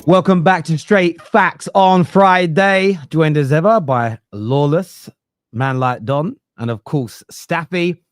Welcome back to Straight Facts on Friday. Joined as ever by Lawless, Man Like Don, and of course, Staffy.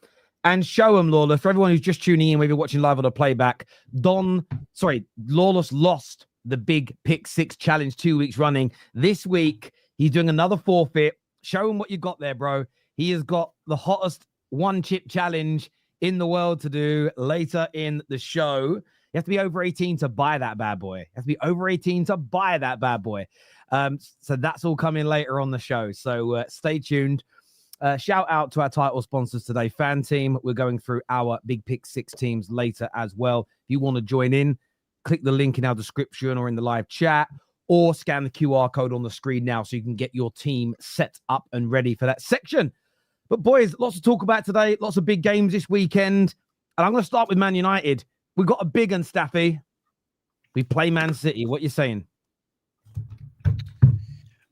And show him, Lawless. For everyone who's just tuning in, whether you're watching live or the playback, Lawless lost the big Pick 6 challenge 2 weeks running. This week, he's doing another forfeit. Show him what you got there, bro. He has got the hottest one-chip challenge in the world to do later in the show. You have to be over 18 to buy that bad boy. You have to be over 18 to buy that bad boy. So that's all coming later on the show. So stay tuned. Shout out to our title sponsors today, FanTeam. We're going through our Big Pick 6 teams later as well. If you want to join in, click the link in our description or in the live chat, or scan the QR code on the screen now so you can get your team set up and ready for that section. But boys, lots to talk about today. Lots of big games this weekend. And I'm going to start with Man United. We've got a big one, Staffy. We play Man City. What you saying?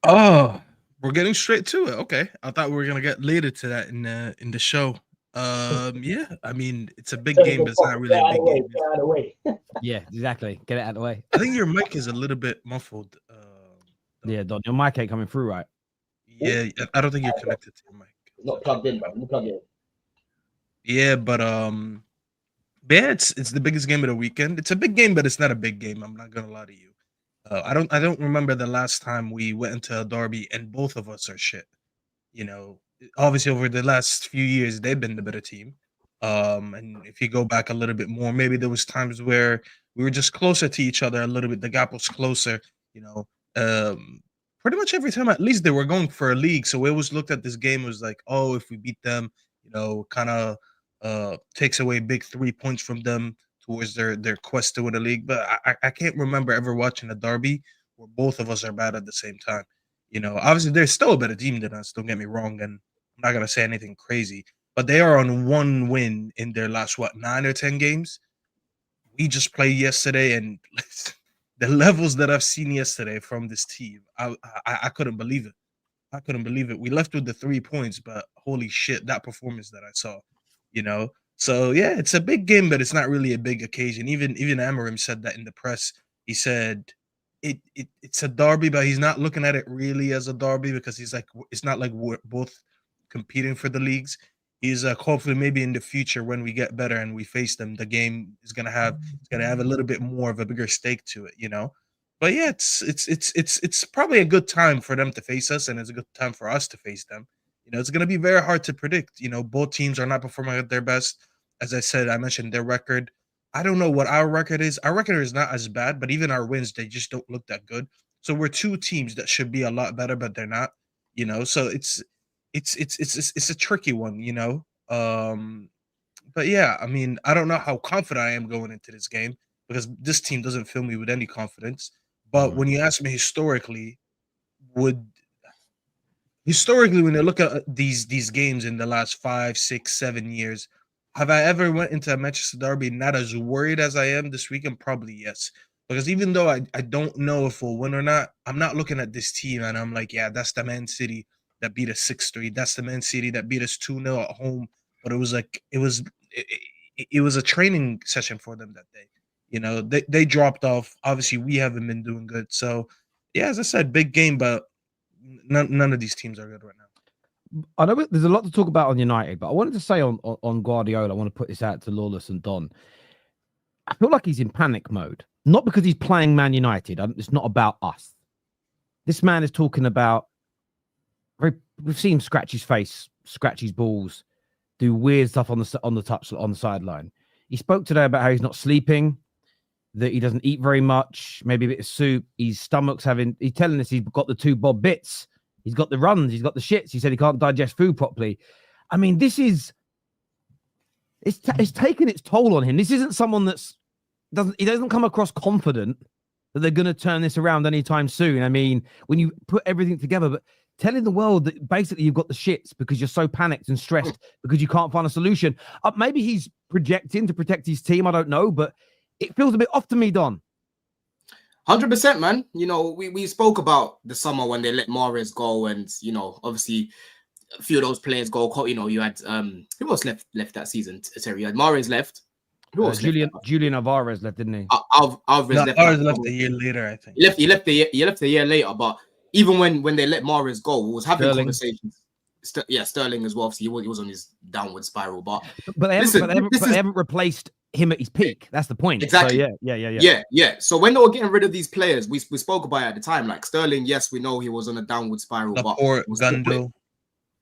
Oh, we're getting straight to it. Okay. I thought we were gonna get later to that in the show. Yeah, I mean it's a big game, but it's not really a big game. Get out of the way. Yeah, exactly. Get it out of the way. I think your mic is a little bit muffled. Yeah, Don, your mic ain't coming through right. Yeah, I don't think you're connected to your mic. It's not plugged in, bro. Plug it in. Yeah, but yeah, it's the biggest game of the weekend. It's a big game, but it's not a big game. I'm not gonna lie to you. I don't remember the last time we went into a derby and both of us are shit. You know, obviously over the last few years they've been the better team. And if you go back a little bit more, maybe there was times where we were just closer to each other a little bit. The gap was closer. You know, pretty much every time at least they were going for a league. So we always looked at this game as like, oh, if we beat them, you know, kind of takes away big 3 points from them towards their quest to win a league. But I can't remember ever watching a derby where both of us are bad at the same time. You know, obviously they're still a better team than us, don't get me wrong, and I'm not gonna say anything crazy, but they are on one win in their last 9 or 10 games. We just played yesterday, and the levels that I've seen yesterday from this team, I couldn't believe it. I couldn't believe it. We left with the 3 points, but holy shit, that performance that I saw, you know. So yeah, it's a big game, but it's not really a big occasion. Even Amarim said that in the press. He said it's a derby, but he's not looking at it really as a derby because he's like, it's not like we're both competing for the leagues. He's hopefully maybe in the future when we get better and we face them, the game is gonna have a little bit more of a bigger stake to it, you know. But yeah, it's probably a good time for them to face us, and it's a good time for us to face them. You know, it's gonna be very hard to predict. You know, both teams are not performing at their best. As I said, I mentioned their record. I don't know what our record is. Our record is not as bad, but even our wins, they just don't look that good. So we're two teams that should be a lot better, but they're not. You know, so it's a tricky one. You know, but yeah, I mean, I don't know how confident I am going into this game because this team doesn't fill me with any confidence. But when you ask me historically, when you look at these games in the last 5, 6, 7 years, have I ever went into a Manchester derby not as worried as I am this weekend? Probably yes. Because even though I don't know if we'll win or not, I'm not looking at this team and I'm like, yeah, that's the Man City that beat us 6-3. That's the Man City that beat us 2-0 at home. But it was like it was a training session for them that day. You know, they dropped off. Obviously, we haven't been doing good. So yeah, as I said, big game, but none of these teams are good right now. I know there's a lot to talk about on United, but I wanted to say on Guardiola, I want to put this out to Lawless and Don. I feel like he's in panic mode, not because he's playing Man United. It's not about us. This man is talking about, we've seen him scratch his face, scratch his balls, do weird stuff on the sideline. He spoke today about how he's not sleeping, that he doesn't eat very much, maybe a bit of soup. His stomach's he's telling us he's got the 2 bob bits. He's got the runs. He's got the shits. He said he can't digest food properly. I mean, it's taken its toll on him. This isn't someone he doesn't come across confident that they're going to turn this around anytime soon. I mean, when you put everything together, but telling the world that basically you've got the shits because you're so panicked and stressed because you can't find a solution. Maybe he's projecting to protect his team. I don't know, but it feels a bit off to me, Don. 100%, man. You know, we spoke about the summer when they let Mahrez go, and you know, obviously a few of those players go. You know, you had who else left that season? Terry, you had Mahrez left. Who else left? Julian Alvarez left, didn't he? Alvarez No, left. ours left a year later, I think. He left a year later. But even when they let Mahrez go, we was having Sterling. conversations. Sterling as well. Obviously, he was on his downward spiral. But they haven't replaced him at his peak. That's the point. Exactly. So, yeah. So when they were getting rid of these players, we spoke about it at the time. Like Sterling, yes, we know he was on a downward spiral. Laporte,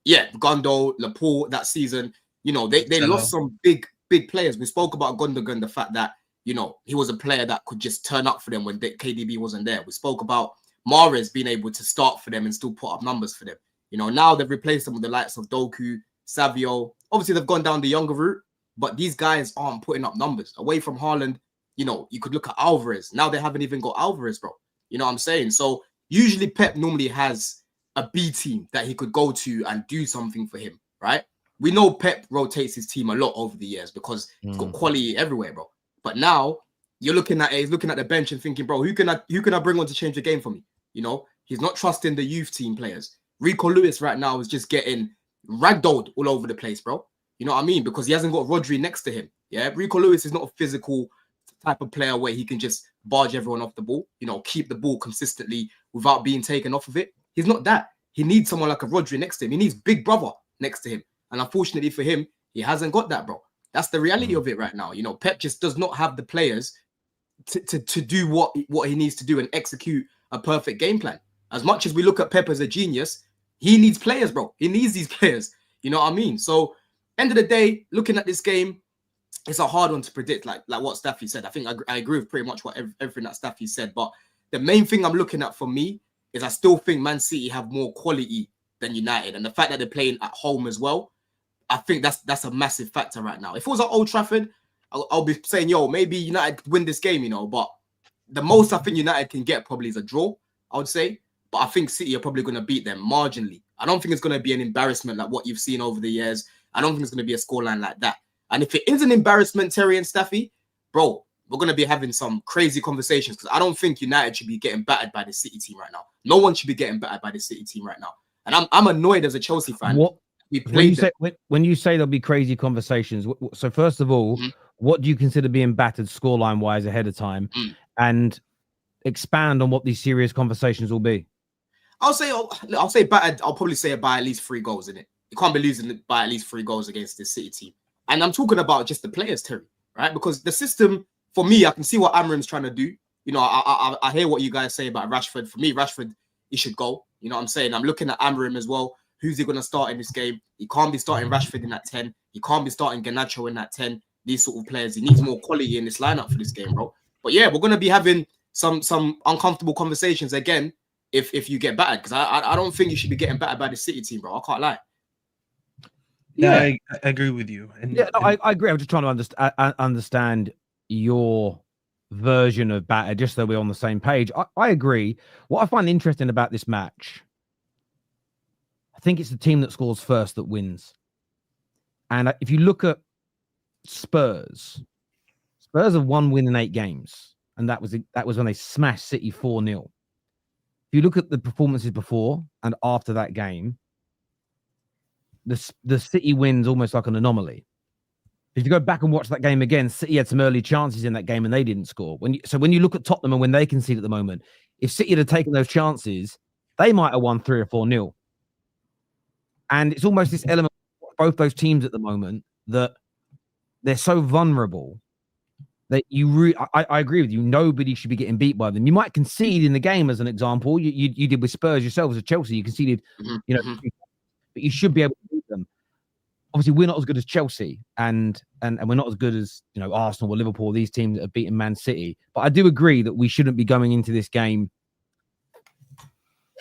Gundo, Laporte that season. You know, they lost some big players. We spoke about Gundogan, the fact that, you know, he was a player that could just turn up for them when KDB wasn't there. We spoke about Mahrez being able to start for them and still put up numbers for them. You know, now they've replaced them with the likes of Doku, Savio. Obviously, they've gone down the younger route, but these guys aren't putting up numbers. Away from Haaland, you know, you could look at Alvarez. Now they haven't even got Alvarez, bro. You know what I'm saying? So usually Pep normally has a B team that he could go to and do something for him, right? We know Pep rotates his team a lot over the years because he's got quality everywhere, bro. But now he's looking at the bench and thinking, bro, who can I bring on to change the game for me? You know, he's not trusting the youth team players. Rico Lewis right now is just getting ragdolled all over the place, bro. You know what I mean? Because he hasn't got Rodri next to him. Yeah, Rico Lewis is not a physical type of player where he can just barge everyone off the ball, you know, keep the ball consistently without being taken off of it. He's not that. He needs someone like a Rodri next to him. He needs big brother next to him. And unfortunately for him, he hasn't got that, bro. That's the reality of it right now. You know, Pep just does not have the players to do what he needs to do and execute a perfect game plan. As much as we look at Pep as a genius, he needs players, bro. He needs these players. You know what I mean? So, end of the day, looking at this game, it's a hard one to predict, like what Staffy said. I think I agree with pretty much what everything that Staffy said. But the main thing I'm looking at for me is I still think Man City have more quality than United. And the fact that they're playing at home as well, I think that's a massive factor right now. If it was at Old Trafford, I'll be saying, yo, maybe United could win this game, you know. But the most I think United can get probably is a draw, I would say. But I think City are probably going to beat them marginally. I don't think it's going to be an embarrassment like what you've seen over the years. I don't think it's going to be a scoreline like that. And if it is an embarrassment, Terry and Staffy, bro, we're going to be having some crazy conversations because I don't think United should be getting battered by the City team right now. No one should be getting battered by the City team right now. And I'm annoyed as a Chelsea fan. When you say there'll be crazy conversations, so first of all, what do you consider being battered scoreline-wise ahead of time? And expand on what these serious conversations will be. I'll say battered. I'll probably say by at least 3 goals in it. You can't be losing by at least 3 goals against this City team. And I'm talking about just the players, Terry, right? Because the system, for me, I can see what Amram's trying to do. You know, I hear what you guys say about Rashford. For me, Rashford, he should go. You know what I'm saying? I'm looking at Amram as well. Who's he going to start in this game? He can't be starting Rashford in that 10. He can't be starting Garnacho in that 10. These sort of players. He needs more quality in this lineup for this game, bro. But yeah, we're going to be having some uncomfortable conversations again if you get battered, because I don't think you should be getting battered by the City team, bro. I can't lie. Yeah, I agree with you. I agree. I'm just trying to understand your version of batter, just so we're on the same page. I agree. What I find interesting about this match, I think it's the team that scores first that wins. And if you look at Spurs have 1 win in 8 games, and that was when they smashed City 4-0. If you look at the performances before and after that game, the City wins almost like an anomaly. If you go back and watch that game again, City had some early chances in that game and they didn't score. When you look at Tottenham and when they concede at the moment, if City had taken those chances, they might have won 3 or 4-0. And it's almost this element of both those teams at the moment that they're so vulnerable that I agree with you. Nobody should be getting beat by them. You might concede in the game, as an example. You did with Spurs yourself as a Chelsea. You conceded, but you should be able to beat them. Obviously, we're not as good as Chelsea, and we're not as good as Arsenal or Liverpool. These teams that have beaten Man City. But I do agree that we shouldn't be going into this game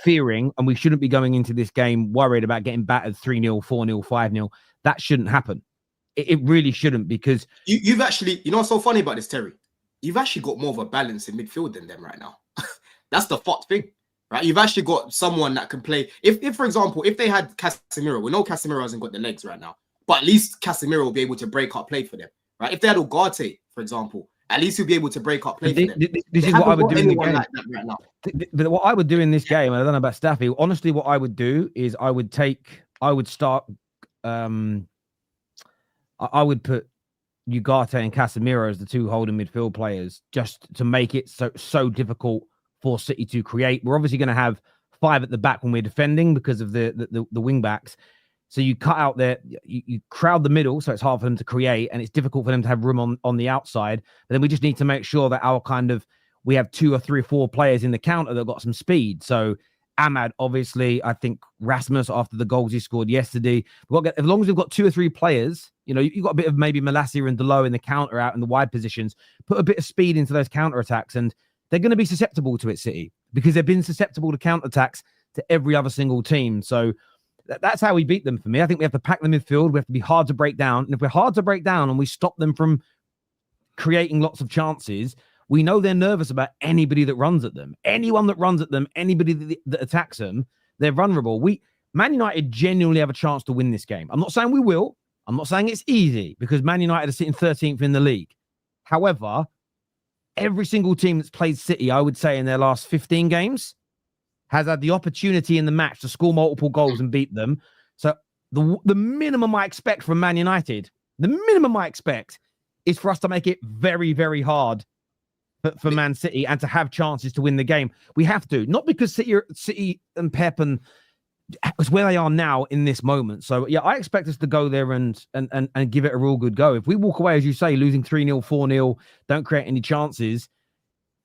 fearing, and we shouldn't be going into this game worried about getting battered 3-0, 4-0, 5-0. That shouldn't happen. It really shouldn't, because you've actually, what's so funny about this, Terry? You've actually got more of a balance in midfield than them right now. That's the fucked thing, right? You've actually got someone that can play. If for example, if they had Casemiro, we know Casemiro hasn't got the legs right now, but at least Casemiro will be able to break up play for them, right? If they had Ugarte, for example, at least he'll be able to break up play for them. This is what I would do in the game. Like that right now. But what I would do in this game, and I don't know about Staffy, honestly, what I would do is I would start. I would put Ugarte and Casemiro as the two holding midfield players, just to make it so difficult for City to create. We're obviously going to have 5 at the back when we're defending because of the wing backs. So you cut out there, you crowd the middle, so it's hard for them to create, and it's difficult for them to have room on the outside. But then we just need to make sure that we have 2 or 3 or 4 players in the counter that got some speed. So Ahmad, obviously, I think Rasmus after the goals he scored yesterday. As long as we've got 2 or 3 players, you've got a bit of maybe Malacia and Delo in the counter out in the wide positions, put a bit of speed into those counter attacks, and they're going to be susceptible to it, City, because they've been susceptible to counter attacks to every other single team. So that's how we beat them for me. I think we have to pack the midfield. We have to be hard to break down. And if we're hard to break down and we stop them from creating lots of chances, we know they're nervous about anybody that runs at them. Anyone that runs at them, anybody that attacks them, they're vulnerable. Man United genuinely have a chance to win this game. I'm not saying we will. I'm not saying it's easy because Man United are sitting 13th in the league. However, every single team that's played City, I would say in their last 15 games, has had the opportunity in the match to score multiple goals and beat them. So the minimum I expect from Man United, is for us to make it very, very hard for Man City and to have chances to win the game. We have to, not because City and Pep and it's where they are now in this moment. So yeah, I expect us to go there and give it a real good go. If we walk away, as you say, losing 3-0, 4-0, don't create any chances,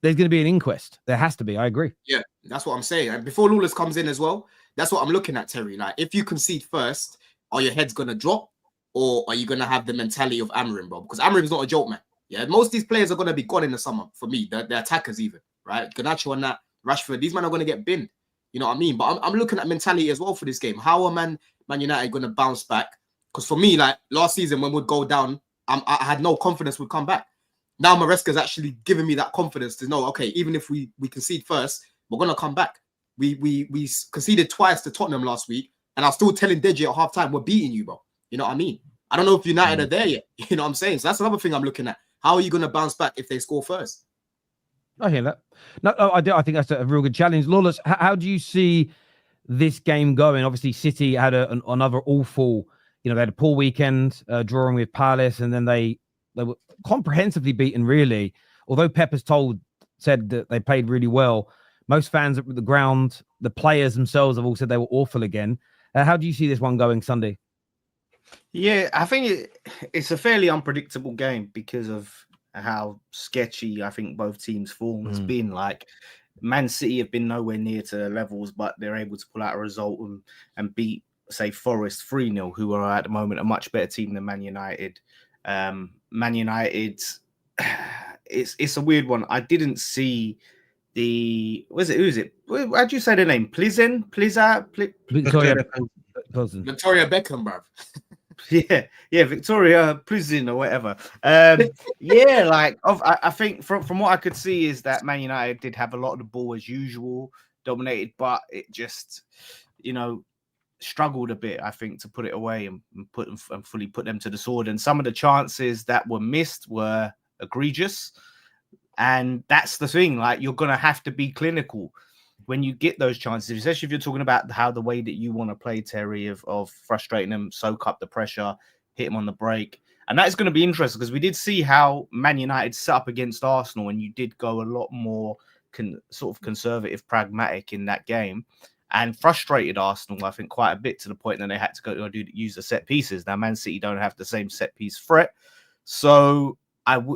there's going to be an inquest. There has to be. I agree. Yeah, that's what I'm saying. And before Lawless comes in as well, that's what I'm looking at, Terry. Like, if you concede first, are your heads going to drop, or are you going to have the mentality of Amorim, bro? Because Amorim's not a joke, man. Yeah, most of these players are going to be gone in the summer, for me. The attackers even, right? Garnacho and that, Rashford, these men are going to get binned. You know what I mean? But I'm looking at mentality as well for this game. How are Man United going to bounce back? Because for me, like last season when we'd go down, I had no confidence we'd come back. Now Maresca's actually giving me that confidence to know, okay, even if we concede first, we're going to come back. We conceded twice to Tottenham last week, and I was still telling Deji at halftime, we're beating you, bro. You know what I mean? I don't know if United are there yet. You know what I'm saying? So that's another thing I'm looking at. How are you going to bounce back if they score first? I hear that. No, I do. I think that's a real good challenge. Lawless, how do you see this game going? Obviously, City had another awful, they had a poor weekend drawing with Palace, and then they were comprehensively beaten, really. Although Pep has said that they played really well, most fans at the ground, the players themselves have all said they were awful again. How do you see this one going Sunday? Yeah, I think it's a fairly unpredictable game because of how sketchy I think both teams' form has been. Like, Man City have been nowhere near to their levels, but they're able to pull out a result and beat, say, Forest 3-0, who are at the moment a much better team than Man United. Man United, it's a weird one. I didn't see who is it? How do you say the name? Victoria Beckham, bruv. Yeah, Victoria Plzen or whatever. Yeah, like I think from what I could see is that Man United did have a lot of the ball as usual, dominated, but it just, struggled a bit, I think, to put it away and fully put them to the sword. And some of the chances that were missed were egregious. And that's the thing, like, you're going to have to be clinical when you get those chances, especially if you're talking about how the way that you want to play, Terry, of frustrating them, soak up the pressure, hit them on the break. And that is going to be interesting because we did see how Man United set up against Arsenal, and you did go a lot more sort of conservative, pragmatic in that game, and frustrated Arsenal, I think, quite a bit, to the point that they had to use the set pieces. Now, Man City don't have the same set piece threat, so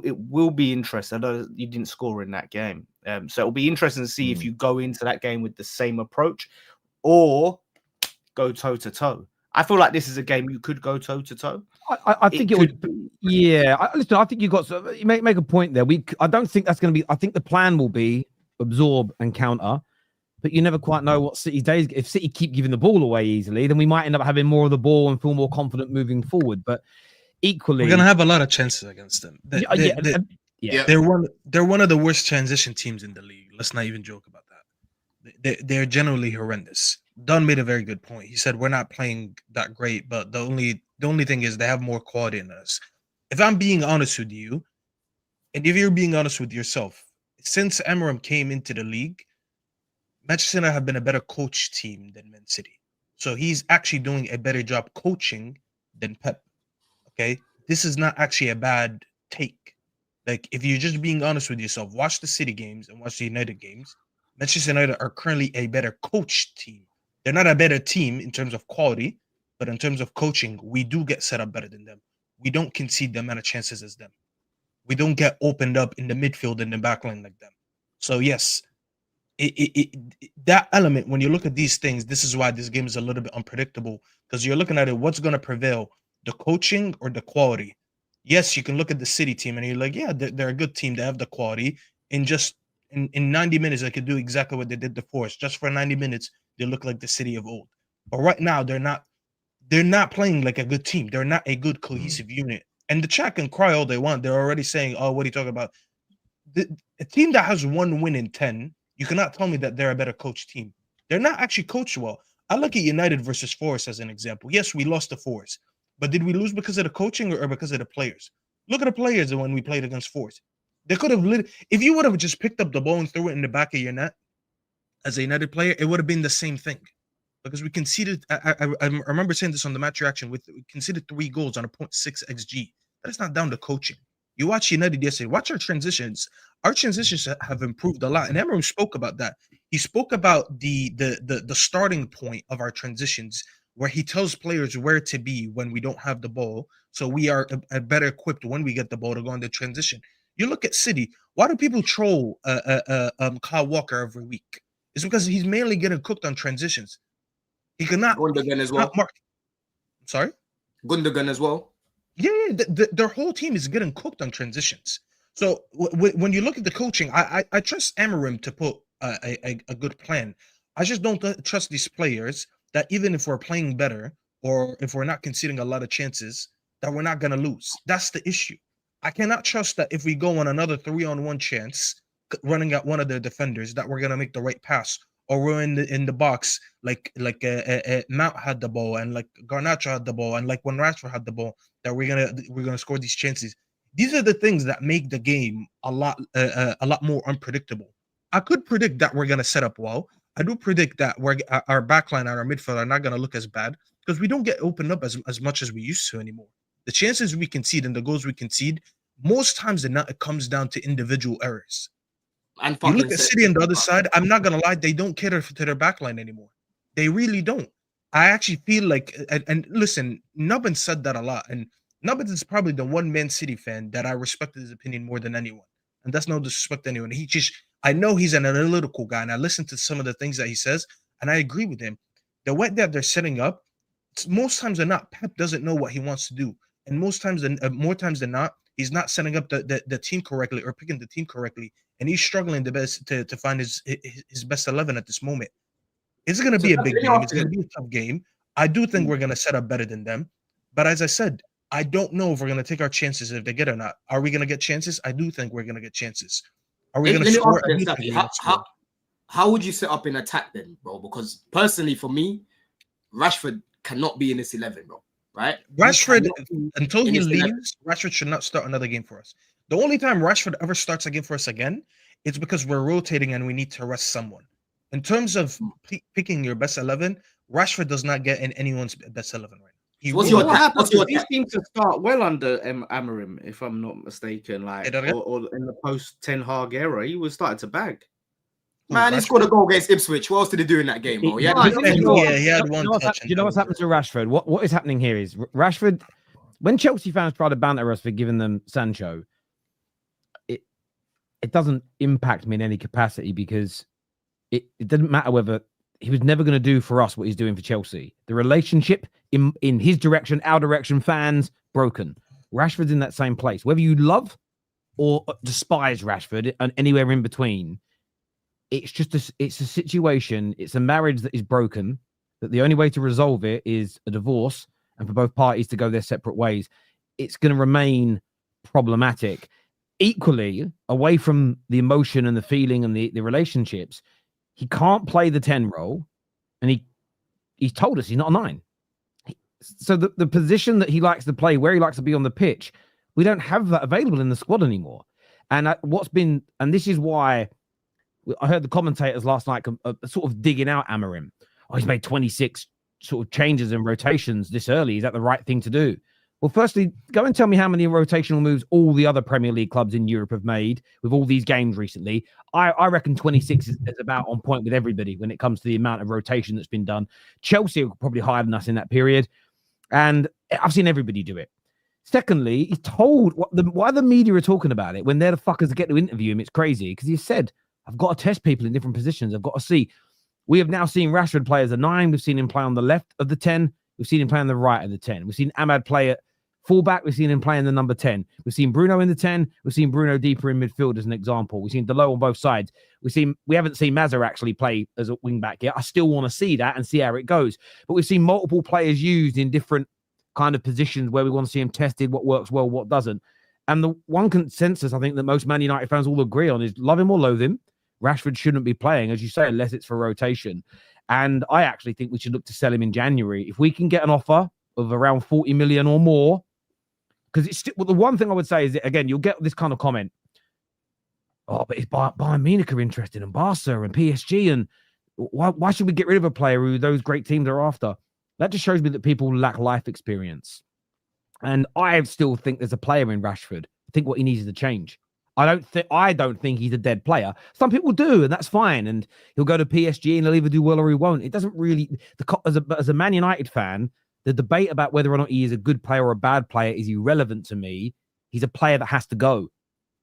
it will be interesting. I know you didn't score in that game, so it'll be interesting to see if you go into that game with the same approach or go toe to toe. I feel like this is a game you could go toe to toe. I think it would. Yeah, listen. I think you make a point there. I don't think that's going to be. I think the plan will be absorb and counter, but you never quite know what City's days. If City keep giving the ball away easily, then we might end up having more of the ball and feel more confident moving forward. But equally, we're gonna have a lot of chances against them. They're one of the worst transition teams in the league. Let's not even joke about that. They're generally horrendous. Dunn made a very good point. He said we're not playing that great, but the only thing is they have more quality in us. If I'm being honest with you, and if you're being honest with yourself, since Amorim came into the league, Manchester United have been a better coach team than Man City. So he's actually doing a better job coaching than Pep. Okay, this is not actually a bad take. Like, if you're just being honest with yourself, watch the City games and watch the United games. Manchester United are currently a better coached team. They're not a better team in terms of quality, but in terms of coaching, we do get set up better than them. We don't concede the amount of chances as them. We don't get opened up in the midfield and the backline like them. So yes, that element, when you look at these things, this is why this game is a little bit unpredictable, because you're looking at it, what's going to prevail, the coaching or the quality? Yes, you can look at the City team and you're like, yeah, they're a good team. They have the quality. In 90 minutes, they could do exactly what they did to Forest. Just for 90 minutes, they look like the City of old. But right now, they're not playing like a good team. They're not a good cohesive unit. And the chat can cry all they want. They're already saying, oh, what are you talking about? A team that has 1 win in 10, you cannot tell me that they're a better coach team. They're not actually coached well. I look at United versus Forest as an example. Yes, we lost to Forest, but did we lose because of the coaching or because of the players? Look at the players when we played against Forest. They could have if you would have just picked up the ball and threw it in the back of your net as a United player, it would have been the same thing. Because we conceded, I remember saying this on the match reaction, we conceded 3 goals on a 0.6 XG. That is not down to coaching. You watch United yesterday, watch our transitions. Our transitions have improved a lot. And Emery spoke about that. He spoke about the starting point of our transitions, where he tells players where to be when we don't have the ball. So we are better equipped when we get the ball to go on the transition. You look at City. Why do people troll Kyle Walker every week? It's because he's mainly getting cooked on transitions. He cannot. Gundogan as well. Sorry? Gundogan as well. Yeah, their whole team is getting cooked on transitions. So when you look at the coaching, I trust Amorim to put a good plan. I just don't trust these players that even if we're playing better or if we're not conceding a lot of chances, that we're not going to lose. That's the issue. I cannot trust that if we go on another 3-on-1 chance, running at one of their defenders, that we're going to make the right pass. Or we're in the box like Mount had the ball and like Garnacho had the ball and like when Rashford had the ball, that we're gonna score these chances. These are the things that make the game a lot more unpredictable. I could predict that we're gonna set up well. I do predict that our backline and our midfield are not gonna look as bad because we don't get opened up as much as we used to anymore. The chances we concede and the goals we concede, most times than not, it comes down to individual errors. And you look at City on the other side, I'm not going to lie, they don't cater to their backline anymore. They really don't. I actually feel like, and listen, Nubbin said that a lot, and Nubbin is probably the one Man City fan that I respected his opinion more than anyone. And that's no disrespect to anyone. I know he's an analytical guy, and I listen to some of the things that he says, and I agree with him. The way that they're setting up, most times than not, Pep doesn't know what he wants to do. And more times than not, he's not setting up the team correctly or picking the team correctly. And he's struggling the best to find his best 11 at this moment. It's going to be a big game. It's going to be a tough game. I do think we're going to set up better than them. But as I said, I don't know if we're going to take our chances if they get or not. Are we going to get chances? I do think we're going to get chances. Are we going to score? How would you set up in attack then, bro? Because personally, for me, Rashford cannot be in this 11, bro. Right? Rashford, until he leaves, Rashford should not start another game for us. The only time Rashford ever starts a game for us again, it's because we're rotating and we need to rest someone. In terms of picking your best 11, Rashford does not get in anyone's best 11 right now. What happens? He seems to start well under Amorim, if I'm not mistaken. Like, or in the post Ten Hag era, he was starting to bag. Man, he scored a goal against Ipswich. What else did he do in that game? Bro? He had one touch. Do you know what's happened to Rashford? What is happening here is Rashford. When Chelsea fans try to banter us for giving them Sancho, it doesn't impact me in any capacity because it doesn't matter whether he was never going to do for us what he's doing for Chelsea. The relationship in his direction, our direction, fans, broken. Rashford's in that same place. Whether you love or despise Rashford and anywhere in between, it's just it's a situation. It's a marriage that is broken, that the only way to resolve it is a divorce and for both parties to go their separate ways. It's going to remain problematic. Equally, away from the emotion and the feeling and the relationships, he can't play the 10 role, and he's told us he's not a 9. So the position that he likes to play, where he likes to be on the pitch, we don't have that available in the squad anymore. And this is why I heard the commentators last night sort of digging out Amorim. Oh, he's made 26 sort of changes and rotations this early. Is that the right thing to do? Well, firstly, go and tell me how many rotational moves all the other Premier League clubs in Europe have made with all these games recently. I reckon 26 is about on point with everybody when it comes to the amount of rotation that's been done. Chelsea are probably higher than us in that period. And I've seen everybody do it. Secondly, he's told why the media are talking about it when they're the fuckers that get to interview him. It's crazy because he said, I've got to test people in different positions. I've got to see. We have now seen Rashford play as a 9. We've seen him play on the left of the 10. We've seen him play on the right of the 10. We've seen Ahmad play at fullback. We've seen him play in the number 10. We've seen Bruno in the 10. We've seen Bruno deeper in midfield as an example. We've seen Delo on both sides. We haven't seen Mazza actually play as a wing back yet. I still want to see that and see how it goes. But we've seen multiple players used in different kind of positions where we want to see him tested, what works well, what doesn't. And the one consensus I think that most Man United fans all agree on is love him or loathe him, Rashford shouldn't be playing, as you say, unless it's for rotation. And I actually think we should look to sell him in January. If we can get an offer of around 40 million or more, because it's still, well, the one thing I would say is that, again, you'll get this kind of comment. Oh, but is Bayern Munich are interested in Barca and PSG, and why should we get rid of a player who those great teams are after? That just shows me that people lack life experience. And I still think there's a player in Rashford. I think what he needs is a change. I don't think he's a dead player. Some people do, and that's fine. And he'll go to PSG and he'll either do well or he won't. It doesn't really, as a Man United fan, the debate about whether or not he is a good player or a bad player is irrelevant to me. He's a player that has to go,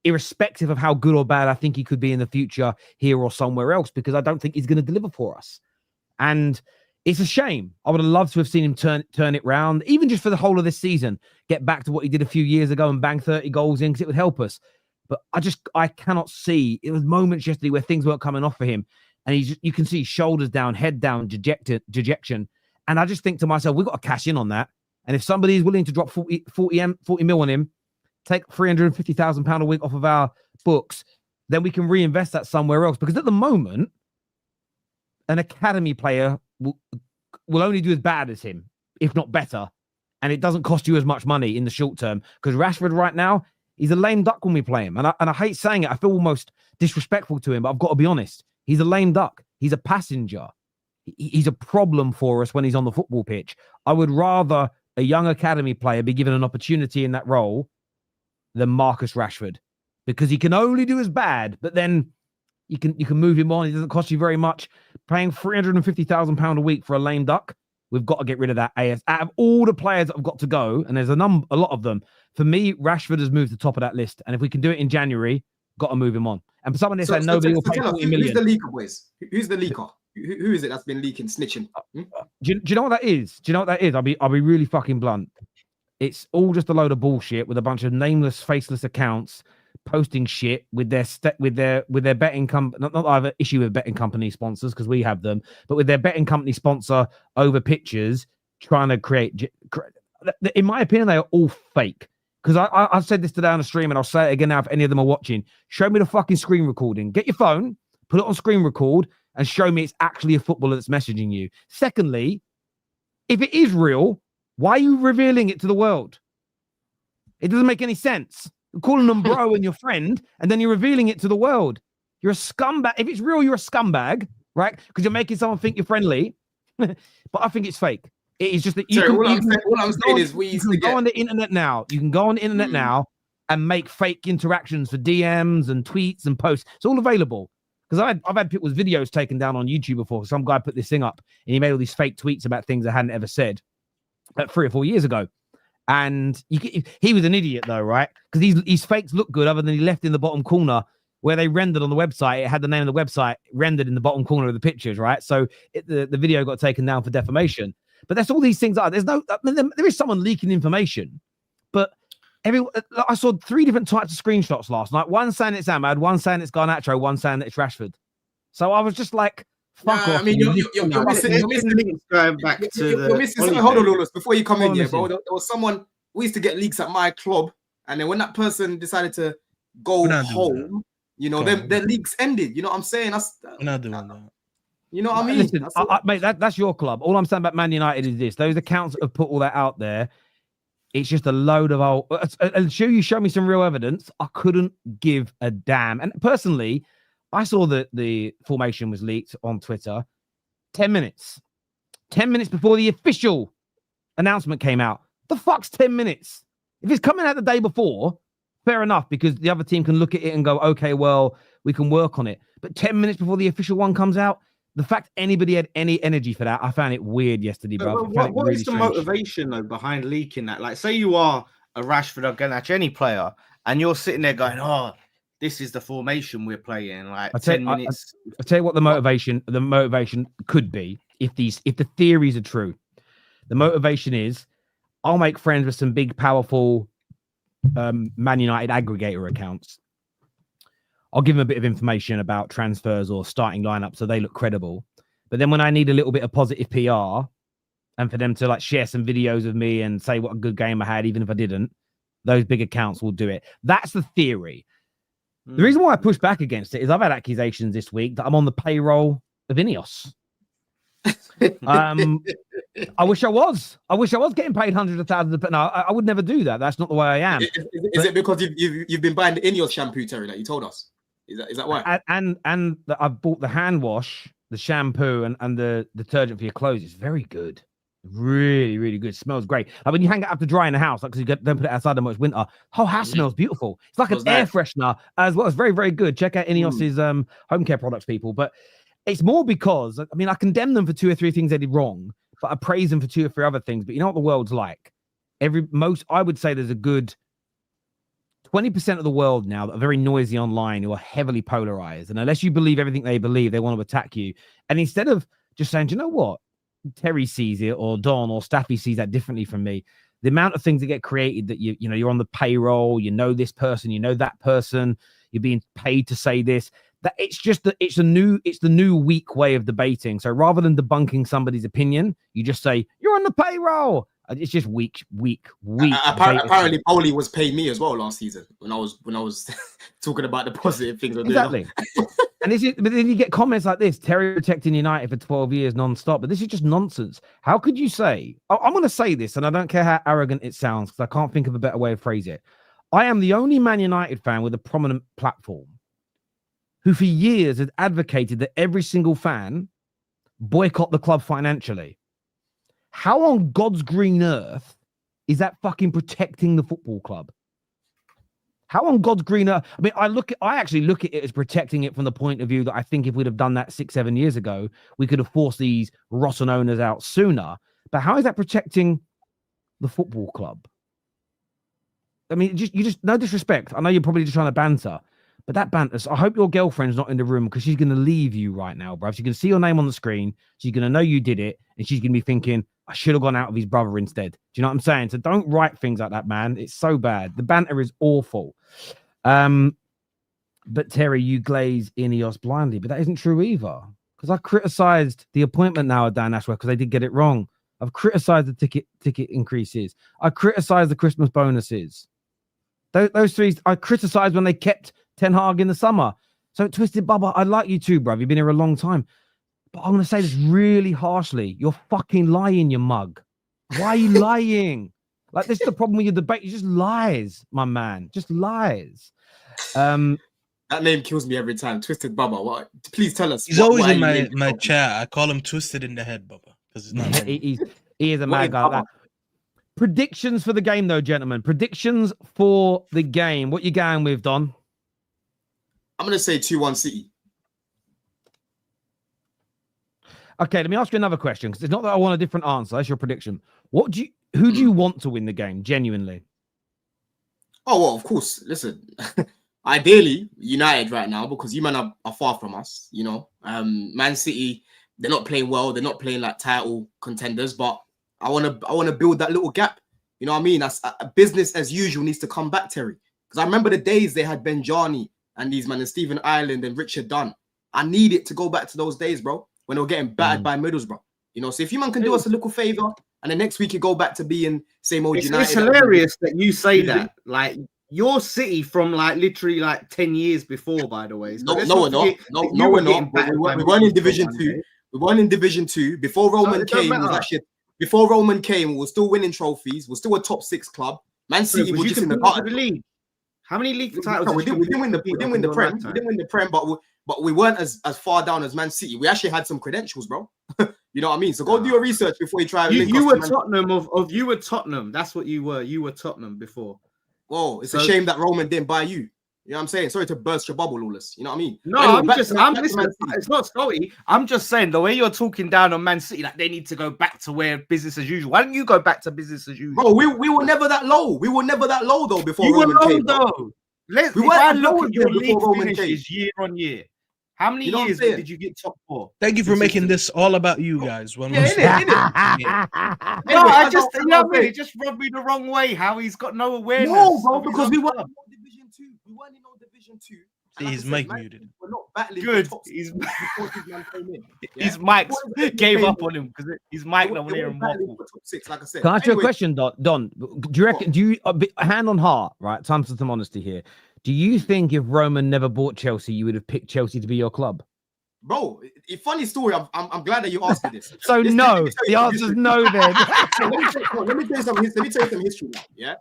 irrespective of how good or bad I think he could be in the future here or somewhere else, because I don't think he's going to deliver for us. And it's a shame. I would have loved to have seen him turn it round, even just for the whole of this season, get back to what he did a few years ago and bang 30 goals in, because it would help us. But I cannot see. It was moments yesterday where things weren't coming off for him. And you can see shoulders down, head down, dejection. And I just think to myself, we've got to cash in on that. And if somebody is willing to drop 40 mil on him, take £350,000 a week off of our books, then we can reinvest that somewhere else. Because at the moment, an academy player will only do as bad as him, if not better. And it doesn't cost you as much money in the short term. Because Rashford right now, he's a lame duck when we play him. And I hate saying it. I feel almost disrespectful to him, but I've got to be honest. He's a lame duck. He's a passenger. He's a problem for us when he's on the football pitch. I would rather a young academy player be given an opportunity in that role than Marcus Rashford, because he can only do as bad, but then you can move him on. It doesn't cost you very much. Paying £350,000 a week for a lame duck, we've got to get rid of that AS. Out of all the players that have got to go, and there's a lot of them, for me, Rashford has moved to the top of that list. And if we can do it in January, got to move him on. And for someone that said nobody will pay 40 million. Who's the leaker, boys? Who's the leaker? Who is it that's been leaking, snitching? Do you know what that is? Do you know what that is? I'll be really fucking blunt. It's all just a load of bullshit with a bunch of nameless, faceless accounts posting shit with their betting company. Not that I have an issue with betting company sponsors because we have them, but with their betting company sponsor over pictures, trying to create. In my opinion, they are all fake. Because I've said this today on the stream, and I'll say it again now if any of them are watching. Show me the fucking screen recording. Get your phone, put it on screen record, and show me it's actually a footballer that's messaging you. Secondly, if it is real, why are you revealing it to the world? It doesn't make any sense. You're calling them bro and your friend, and then you're revealing it to the world. You're a scumbag. If it's real, you're a scumbag, right? Because you're making someone think you're friendly. But I think it's fake. It is just that all I'm saying is we used to go on the internet now. You can go on the internet now and make fake interactions for DMs and tweets and posts. It's all available. Because I've had people's videos taken down on YouTube before. Some guy put this thing up and he made all these fake tweets about things I hadn't ever said 3 or 4 years ago. And he was an idiot though, right? Because these fakes look good other than he left in the bottom corner where they rendered on the website. It had the name of the website rendered in the bottom corner of the pictures, right? So the video got taken down for defamation. But that's all these things are. There is someone leaking information, but I saw 3 different types of screenshots last night. One saying it's Ahmad, one saying it's Garnacho, one saying it's Rashford. So I was just like, fuck off. I mean, you're missing going back to the... You're missing hold on, Lawless, before you come in here, bro. There was someone, we used to get leaks at my club, and then when that person decided to go home, you know, their leaks ended. You know what I'm saying? We're not doing that. You know what I mean? Listen, mate, that's your club. All I'm saying about Man United is this. Those accounts that have put all that out there, it's just a load of old... Until you show me some real evidence, I couldn't give a damn. And personally, I saw that the formation was leaked on Twitter 10 minutes. 10 minutes before the official announcement came out. The fuck's 10 minutes? If it's coming out the day before, fair enough, because the other team can look at it and go, okay, well, we can work on it. But 10 minutes before the official one comes out, the fact anybody had any energy for that, I found it weird yesterday, bro. What is the motivation though behind leaking that? Like, say you are a Rashford or Garnacho, any player, and you're sitting there going, "Oh, this is the formation we're playing." Like 10 minutes. I'll tell you what the motivation could be if the theories are true. The motivation is, I'll make friends with some big, powerful Man United aggregator accounts. I'll give them a bit of information about transfers or starting lineup so they look credible. But then when I need a little bit of positive PR and for them to like share some videos of me and say what a good game I had, even if I didn't, those big accounts will do it. That's the theory. The reason why I push back against it is I've had accusations this week that I'm on the payroll of Ineos. I wish I was. I wish I was getting paid hundreds of thousands. But no, I would never do that. That's not the way I am. Is it because you've been buying the Ineos shampoo, Terry, that you told us? Is that why? And I've bought the hand wash, the shampoo, and the detergent for your clothes. It's very good. Really, really good. It smells great. Like when you hang it up to dry in the house, like because you don't put it outside much winter, whole house smells beautiful. It's like an air freshener as well. It's very, very good. Check out Ineos's home care products, people. But it's more because I condemn them for 2 or 3 things they did wrong, but I praise them for 2 or 3 other things. But you know what the world's like? I would say there's a good 20% of the world now that are very noisy online, who are heavily polarized. And unless you believe everything they believe, they want to attack you. And instead of just saying, do you know what? Terry sees it, or Don or Staffy sees that differently from me. The amount of things that get created that you're on the payroll, you know this person, you know that person, you're being paid to say this. That it's the new weak way of debating. So rather than debunking somebody's opinion, you just say you're on the payroll. It's just weak. Apparently, Paulie was paying me as well last season when I was talking about the positive things. Exactly. But then you get comments like this: Terry protecting United for 12 years non-stop. But this is just nonsense. How could you say? I'm going to say this, and I don't care how arrogant it sounds because I can't think of a better way to phrase it. I am the only Man United fan with a prominent platform who for years had advocated that every single fan boycott the club financially. How on God's green earth is that fucking protecting the football club? How on God's green earth? I actually look at it as protecting it from the point of view that I think if we'd have done that 6-7 years ago, we could have forced these rotten owners out sooner. But how is that protecting the football club? I mean, you just no disrespect. I know you're probably just trying to banter. But that banter, I hope your girlfriend's not in the room because she's going to leave you right now, bro. She's going to see your name on the screen. She's going to know you did it. And she's going to be thinking, I should have gone out with his brother instead. Do you know what I'm saying? So don't write things like that, man. It's so bad. The banter is awful. But Terry, you glaze Ineos blindly. But that isn't true either. Because I criticised the appointment now of Dan Ashworth because they did get it wrong. I've criticised the ticket increases. I criticised the Christmas bonuses. Those 3, I criticised when they kept Ten Hag in the summer. So Twisted Bubba, I like you too, bruv. You've been here a long time. But I'm going to say this really harshly. You're fucking lying, you mug. Why are you lying? Like, this is the problem with your debate. You just lies, my man. Just lies. That name kills me every time. Twisted Bubba. What? Please tell us. He's always in my chat. I call him Twisted in the Head, Bubba. Because it's not. He is a mad guy. Like predictions for the game, though, gentlemen. Predictions for the game. What you going with, Don? I'm going to say 2-1 City. Okay, let me ask you another question, because it's not that I want a different answer. That's your prediction. Who do you want to win the game, genuinely? Oh, well, of course. Listen, ideally, United right now, because you men are far from us, you know. Man City, they're not playing well. They're not playing like title contenders, but I want to build that little gap. You know what I mean? That's business as usual needs to come back, Terry. Because I remember the days they had Benjani and these men and Stephen Ireland and Richard Dunn. I need it to go back to those days, bro, when they were getting battered by Middlesbrough. You know, so if you man can do us a little favor, and then next week you go back to being same old United. It's hilarious that you say that. Like, you're City from like literally like 10 years before, by the way. So no, we're not. No, we're not. We weren't in Division 2. We weren't in Division 2 before Roman came. Before Roman came, we were still winning trophies. We're still a top 6 club. Man City was just in the league. How many league titles? We didn't win the Prem. We didn't win the Prem, but we weren't as far down as Man City. We actually had some credentials, bro. You know what I mean? So go do your research before you try. You were Tottenham you were Tottenham. That's what you were. You were Tottenham before. Whoa, it's a shame that Roman didn't buy you. You know what I'm saying? Sorry to burst your bubble, Lawless. You know what I mean? No, anyway, listen, it's not sorry. I'm just saying the way you're talking down on Man City, like they need to go back to where business as usual. Why don't you go back to business as usual? Bro, we were never that low. We were never that low though before you Roman were low came, though. If I look at your league finishes year on year, how many years did you get top 4? Thank you for making this all about you guys. Yeah, innit? No, I just, you know what I mean? It just rubbed me the wrong way. How he's got no awareness. No, bro, because we weren't in no Division 2. We weren't in no Division 2. See, his mic muted. We're not battling. Good. His mic gave up on him because his mic not near him. Top 6, like I said. Can I ask you a question, Don? Do you reckon? Do you hand on heart, right? Time for some honesty here. Do you think if Roman never bought Chelsea, you would have picked Chelsea to be your club? Bro, a funny story. I'm glad that you asked me this. So no, the answer is no. Then let me tell you some history now. Yeah,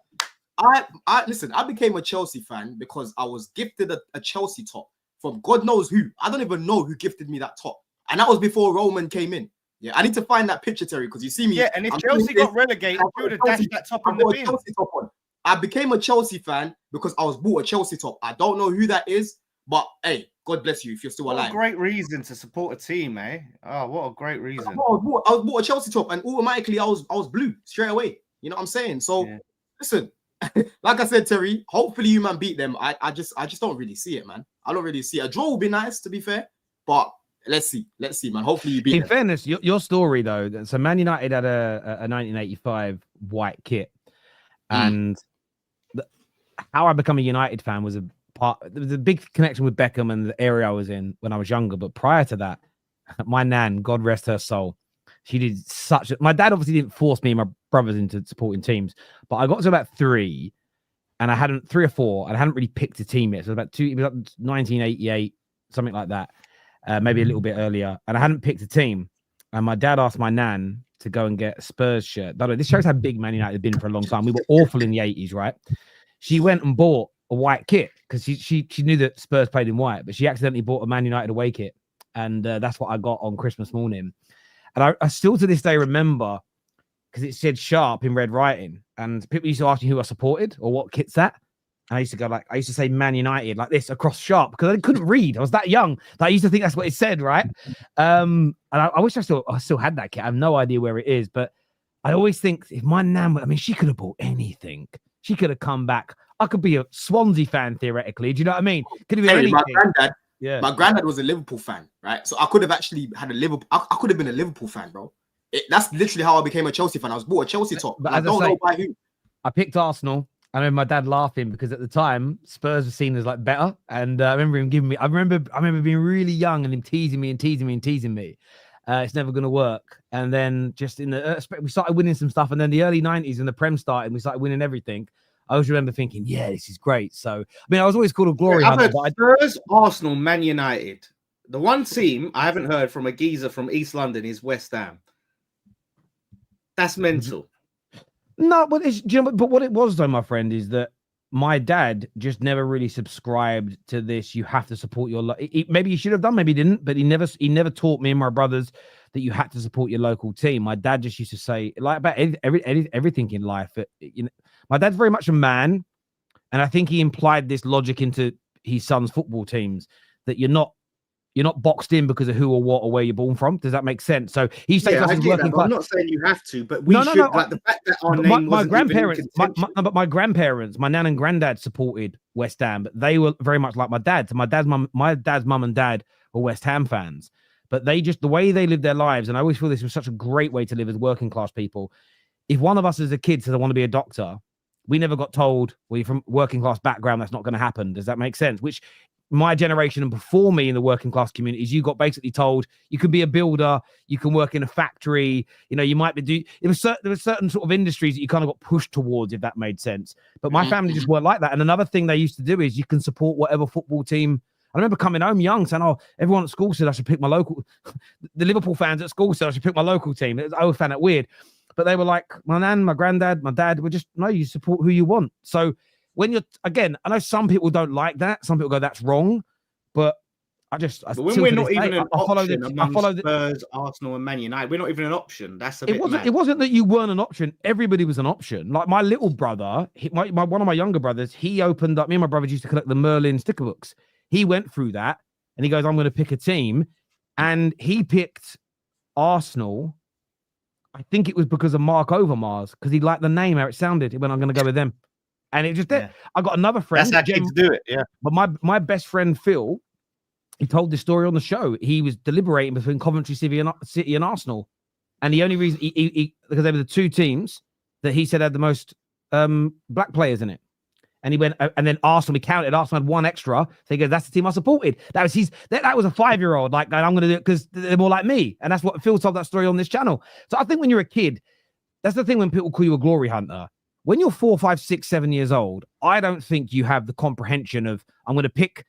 I listen. I became a Chelsea fan because I was gifted a Chelsea top from God knows who. I don't even know who gifted me that top, and that was before Roman came in. Yeah, I need to find that picture, Terry, because you see me. Yeah, and if Chelsea got relegated, you would have dashed that top in the bin. Chelsea top on. I became a Chelsea fan because I was bought a Chelsea top. I don't know who that is, but hey, God bless you if you're still alive. What a great reason to support a team, eh? Oh, what a great reason. I was bought a Chelsea top, and automatically I was blue straight away. You know what I'm saying? So listen, like I said, Terry, hopefully you man beat them. I just don't really see it, man. I don't really see it. A draw would be nice, to be fair, but let's see, man. Hopefully you beat them. In fairness, your story though. So Man United had a 1985 white kit, and how I become a United fan was there was a big connection with Beckham and the area I was in when I was younger. But prior to that, my nan, God rest her soul, she did my dad obviously didn't force me and my brothers into supporting teams, but I got to about 3 or 4, and I hadn't really picked a team yet. So it was like 1988, something like that, maybe a little bit earlier. And I hadn't picked a team. And my dad asked my nan to go and get a Spurs shirt. By the way, this shows how big Man United had been for a long time. We were awful in the 80s, right? She went and bought a white kit because she knew that Spurs played in white, but she accidentally bought a Man United away kit, and that's what I got on Christmas morning. And I still to this day remember because it said Sharp in red writing, and people used to ask me who I supported or what kit's that. And I used to say Man United like this across Sharp because I couldn't read. I was that young. I used to think that's what it said, right? And I wish I still had that kit. I have no idea where it is, but I always think if my nan, I mean, she could have bought anything. She could have come back. I could be a Swansea fan theoretically. Do you know what I mean? Could have been anything. My granddad was a Liverpool fan, right? So I could have actually had a Liverpool. I could have been a Liverpool fan, bro. That's literally how I became a Chelsea fan. I was bought a Chelsea top. But I don't know by who. I picked Arsenal. I remember my dad laughing because at the time Spurs were seen as like better, and I remember him giving me. I remember being really young and him teasing me. It's never going to work. And then just in the we started winning some stuff, and then the early 90s when the Prem started, we started winning everything. I always remember thinking, yeah, this is great. So, I mean, I was always called a glory hunter. Spurs, Arsenal, Man United. The one team I haven't heard from a geezer from East London is West Ham. That's mental. No, but but what it was though, my friend, is that my dad just never really subscribed to this. You have to support your maybe he should have done, maybe he didn't, but he never taught me and my brothers that you had to support your local team. My dad just used to say, like about everything in life. My dad's very much a man, and I think he implied this logic into his son's football teams that you're not boxed in because of who or what or where you're born from. Does that make sense? So he says working class. I'm not saying you have to, but we should. Like the fact that our name my grandparents, my grandparents, my nan and granddad supported West Ham, but they were very much like my dad. So my dad's mum and dad were West Ham fans, but they just the way they lived their lives, and I always feel this was such a great way to live as working class people. If one of us as a kid says I want to be a doctor, we never got told, well, you're from working class background, that's not going to happen. Does that make sense? Which my generation and before me in the working class communities, you got basically told you can be a builder, you can work in a factory, you might be there were certain sort of industries that you kind of got pushed towards, if that made sense. But my family just weren't like that. And another thing they used to do is you can support whatever football team. I remember coming home young saying, oh, everyone at school said I should pick my local. The Liverpool fans at school said I should pick my local team. I always found it weird. But they were like, my nan, my granddad, my dad were just, no, you support who you want. So when you're, again, I know some people don't like that. Some people go, that's wrong. But But when we're not even an option I follow amongst Spurs, Arsenal, and Man United, we're not even an option. That's a bit mad. It wasn't that you weren't an option. Everybody was an option. Like my little brother, one of my younger brothers, he opened up. Me and my brothers used to collect the Merlin sticker books. He went through that and he goes, "I'm going to pick a team," and he picked Arsenal. I think it was because of Mark Overmars, because he liked the name, how it sounded. He went, "I'm going to go with them," and it just did. I got another friend. That's how kids do it. Yeah. But my best friend Phil, he told this story on the show. He was deliberating between Coventry City and Arsenal. And the only reason because they were the two teams that he said had the most black players in it. And he went, and then Arsenal, we counted, Arsenal had one extra. So he goes, that's the team I supported. That was that was a 5-year-old, like, going, I'm going to do it because they're more like me. And that's what Phil told that story on this channel. So I think when you're a kid, that's the thing when people call you a glory hunter. When you're 4, 5, 6, 7 years old, I don't think you have the comprehension of, I'm going to pick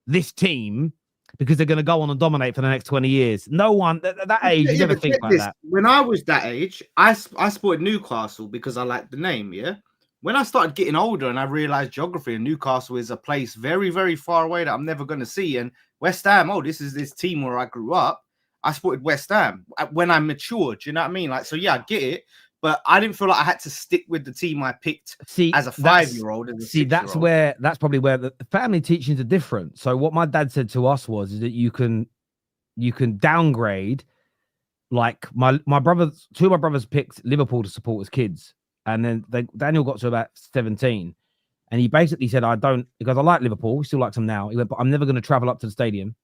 this team because they're going to go on and dominate for the next 20 years. No one at that age, you never think like that. When I was that age, I supported Newcastle because I liked the name, yeah? When I started getting older and I realized geography and Newcastle is a place very, very far away that I'm never going to see, and West Ham, this is this team where I grew up, I supported West Ham when I matured, do you know what I mean? Like, so yeah, I get it, but I didn't feel like I had to stick with the team I picked as a 5-year-old. That's probably where the family teachings are different. So what my dad said to us is that you can downgrade. Like my brothers, two of my brothers picked Liverpool to support as kids, and then Daniel got to about 17, and he basically said, because I like Liverpool, he still likes them now. He went, but I'm never going to travel up to the stadium.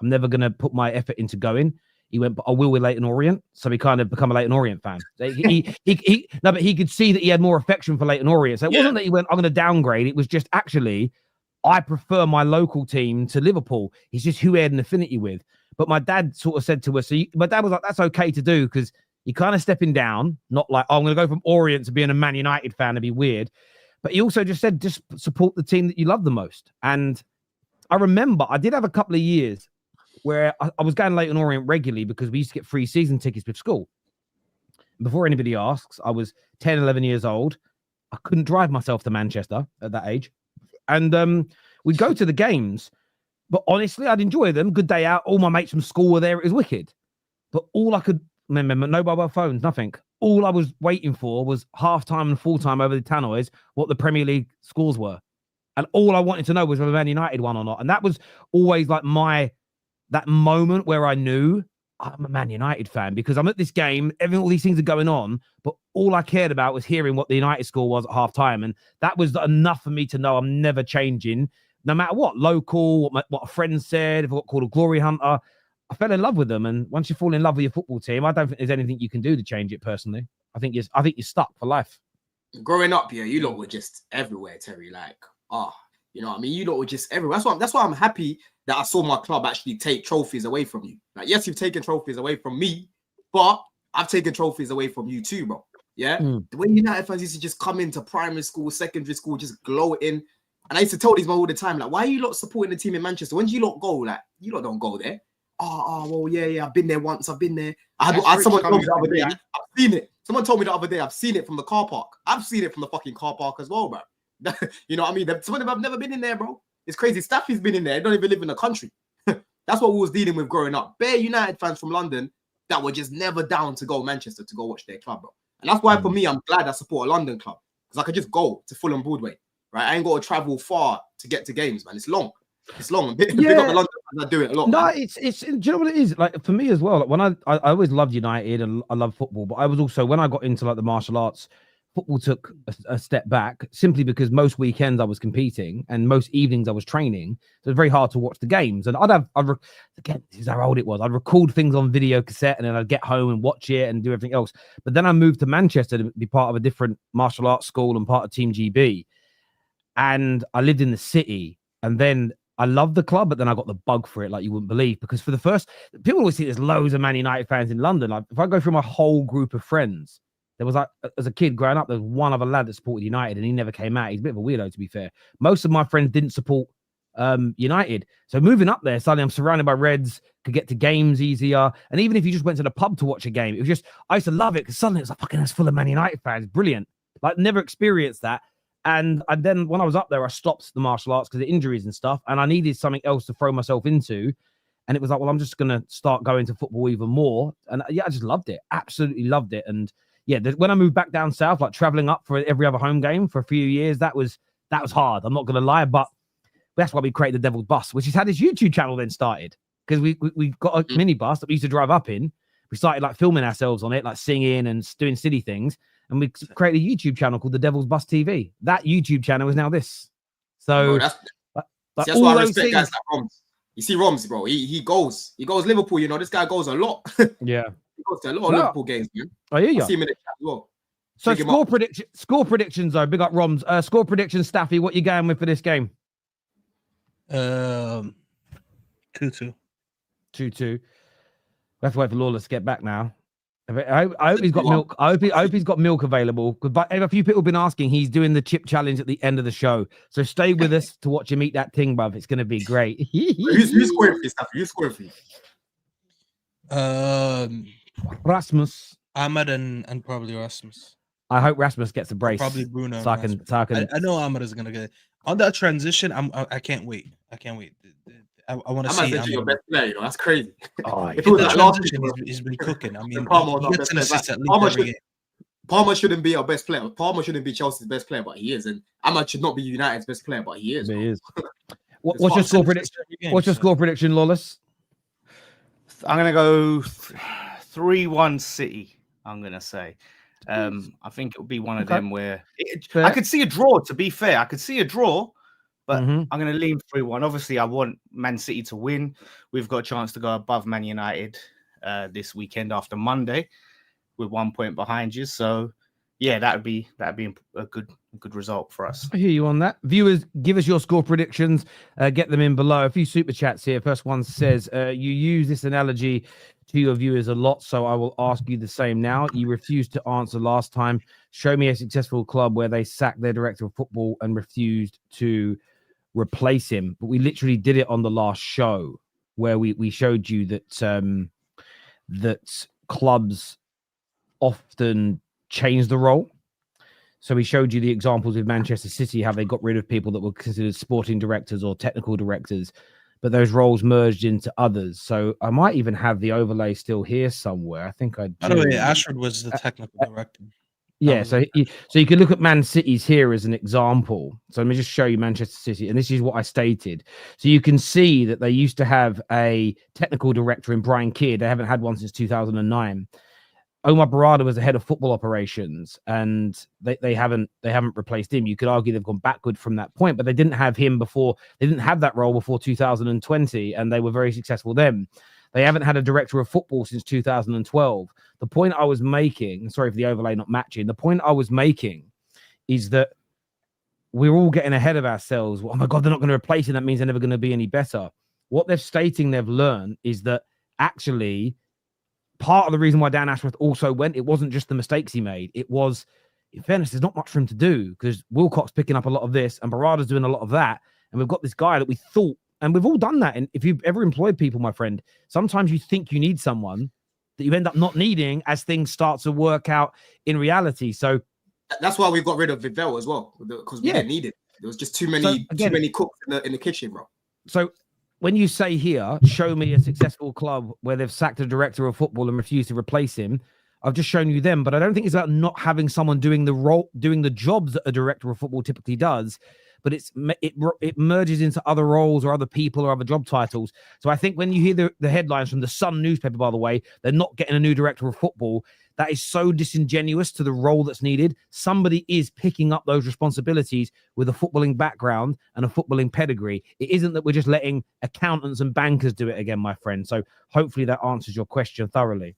I'm never going to put my effort into going. He went, but I will with Leyton Orient. So he kind of become a Leyton Orient fan. But he could see that he had more affection for Leyton Orient. So it wasn't that he went, I'm going to downgrade. It was just actually, I prefer my local team to Liverpool. It's just who he had an affinity with. But my dad sort of said to us, my dad was like, that's okay to do because you're kind of stepping down, not like, I'm going to go from Orient to being a Man United fan to be weird. But he also just said, just support the team that you love the most. And I remember I did have a couple of years where I was going Leyton Orient regularly because we used to get free season tickets with school. Before anybody asks, I was 10, 11 years old. I couldn't drive myself to Manchester at that age. And we'd go to the games. But honestly, I'd enjoy them. Good day out. All my mates from school were there. It was wicked. But all I could remember, no mobile phones, nothing. All I was waiting for was half-time and full-time over the tannoys, what the Premier League scores were. And all I wanted to know was whether Man United won or not. And that was always like that moment where I knew I'm a Man United fan because I'm at this game, all these things are going on, but all I cared about was hearing what the United score was at half-time. And that was enough for me to know I'm never changing, no matter what, local, what a friend said, if I got called a glory hunter. I fell in love with them. And once you fall in love with your football team, I don't think there's anything you can do to change it personally. I think you're stuck for life. Growing up, yeah, you lot were just everywhere, Terry. Like, you know what I mean? You lot were just everywhere. That's why I'm happy that I saw my club actually take trophies away from you. Like, yes, you've taken trophies away from me, but I've taken trophies away from you too, bro. Yeah? The way United fans used to just come into primary school, secondary school, just gloating. And I used to tell these men all the time, like, why are you lot supporting the team in Manchester? When do you lot go? Like, you lot don't go there. Well, yeah, I've been there once. I've been there. Someone told me the other day, I've seen it. Someone told me the other day, I've seen it from the car park. I've seen it from the fucking car park as well, bro. You know what I mean? Some of them have never been in there, bro. It's crazy. Staffy's been in there. They don't even live in the country. That's what we was dealing with growing up. Bare United fans from London that were just never down to go Manchester to go watch their club, bro. And that's why for me, I'm glad I support a London club because I could just go to Fulham Broadway, right? I ain't got to travel far to get to games, man. It's long. It's long. Big up the London fans that do it a lot. No, man. it's. Do you know what it is? Like for me as well. Like when I always loved United and I love football, but I was also when I got into like the martial arts. Football took a step back simply because most weekends I was competing and most evenings I was training. So it was very hard to watch the games. And again, this is how old it was. I'd record things on video cassette and then I'd get home and watch it and do everything else. But then I moved to Manchester to be part of a different martial arts school and part of Team GB. And I lived in the city. And then I loved the club, but then I got the bug for it like you wouldn't believe. Because for the first, people always see there's loads of Man United fans in London. Like if I go through my whole group of friends, there was like, as a kid growing up, there was one other lad that supported United and he never came out. He's a bit of a weirdo, to be fair. Most of my friends didn't support United. So moving up there, suddenly I'm surrounded by Reds, could get to games easier. And even if you just went to the pub to watch a game, it was just, I used to love it because suddenly it was like, fucking, it's full of Man United fans. Brilliant. Like, never experienced that. And then when I was up there, I stopped the martial arts because of injuries and stuff. And I needed something else to throw myself into. And it was like, well, I'm just going to start going to football even more. And yeah, I just loved it. Absolutely loved it. And yeah, when I moved back down south, like traveling up for every other home game for a few years, that was hard. I'm not going to lie, but that's why we created the Devil's Bus, which is how this YouTube channel then started. Because we got a mini bus that we used to drive up in. We started like filming ourselves on it, like singing and doing silly things. And we created a YouTube channel called the Devil's Bus TV. That YouTube channel is now this. So Bro, that's why I respect guys like Roms. You see Roms, bro. He goes Liverpool. You know, this guy goes a lot. Yeah, he goes to a lot of Liverpool games, man. I hear you. I see him in the chat as well. So score predictions though. Big up Roms. Score predictions, Staffy. What you going with for this game? 2-2. 2-2. We have to wait for Lawless to get back now. I hope he's got milk. I hope he's got milk available. But a few people have been asking. He's doing the chip challenge at the end of the show, so stay with us to watch him eat that thing, bruv. It's going to be great. Who's scoring for you, Staffy? Who's scoring for you? Rasmus, Ahmad, and probably Rasmus. I hope Rasmus gets a brace. Probably Bruno. So I can. I know Ahmad is gonna get on that transition. I can't wait. I want to see. Your best player, you know, that's crazy. Oh, if it was that last he's been cooking. I mean, Palmer shouldn't be our best player. Palmer shouldn't be Chelsea's best player, but he is. And Ahmad should not be United's best player, but he is. He is. What's your score prediction? What's your score prediction, Lawless? I'm gonna go 3-1 City. I'm gonna say. I think it will be one of them where I could see a draw. To be fair, I could see a draw. But I'm going to lean 3-1. Obviously, I want Man City to win. We've got a chance to go above Man United this weekend after Monday with 1 point behind you. So, yeah, that'd be a good result for us. I hear you on that. Viewers, give us your score predictions. Get them in below. A few super chats here. First one says, you use this analogy to your viewers a lot, so I will ask you the same now. You refused to answer last time. Show me a successful club where they sacked their director of football and refused to replace him. But we literally did it on the last show where we showed you that that clubs often change the role. So we showed you the examples with Manchester City, how they got rid of people that were considered sporting directors or technical directors, but those roles merged into others. So I might even have the overlay still here somewhere. I think I do. By the way, Ashford was the technical director. Yeah, so you can look at Man City's here as an example. So let me just show you Manchester City, and this is what I stated. So you can see that they used to have a technical director in Brian Kidd. They haven't had one since 2009. Omar Barada was the head of football operations, and they haven't replaced him. You could argue they've gone backward from that point, but they didn't have him before. They didn't have that role before 2020, and they were very successful then. They haven't had a director of football since 2012. The point I was making, sorry for the overlay not matching, the point I was making is that we're all getting ahead of ourselves. Oh my God, they're not going to replace him. That means they're never going to be any better. What they're stating they've learned is that actually part of the reason why Dan Ashworth also went, it wasn't just the mistakes he made. It was, in fairness, there's not much for him to do because Wilcock's picking up a lot of this and Barada's doing a lot of that. And we've got this guy that we thought, and we've all done that. And if you've ever employed people, my friend, sometimes you think you need someone that you end up not needing as things start to work out in reality. So that's why we got rid of Vidal as well, because we didn't need it. There was just too many cooks in the kitchen, bro. So when you say here, show me a successful club where they've sacked a director of football and refused to replace him, I've just shown you them. But I don't think it's about not having someone doing the role, doing the jobs that a director of football typically does. But it merges into other roles or other people or other job titles. So I think when you hear the headlines from the Sun newspaper, by the way, they're not getting a new director of football. That is so disingenuous to the role that's needed. Somebody is picking up those responsibilities with a footballing background and a footballing pedigree. It isn't that we're just letting accountants and bankers do it again, my friend. So hopefully that answers your question thoroughly.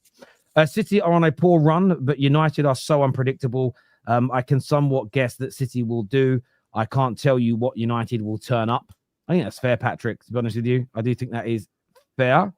City are on a poor run, but United are so unpredictable. I can somewhat guess that City will do. I can't tell you what United will turn up. I think that's fair, Patrick, to be honest with you. I do think that is fair.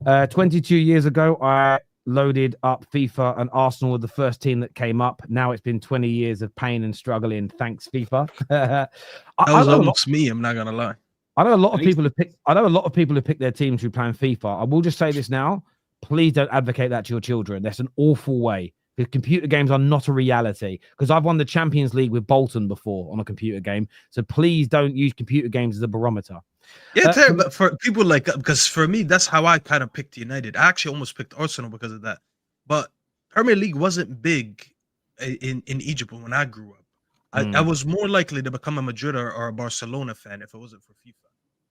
22 years ago, I loaded up FIFA and Arsenal were the first team that came up. Now it's been 20 years of pain and struggling. Thanks, FIFA. That was almost me, I'm not going to lie. I know a lot of people have picked their teams who play FIFA. I will just say this now. Please don't advocate that to your children. That's an awful way. Because computer games are not a reality. Because I've won the Champions League with Bolton before on a computer game. So please don't use computer games as a barometer. Yeah, but for people like, because for me, that's how I kind of picked United. I actually almost picked Arsenal because of that. But Premier League wasn't big in Egypt when I grew up. I was more likely to become a Madrid or a Barcelona fan if it wasn't for FIFA,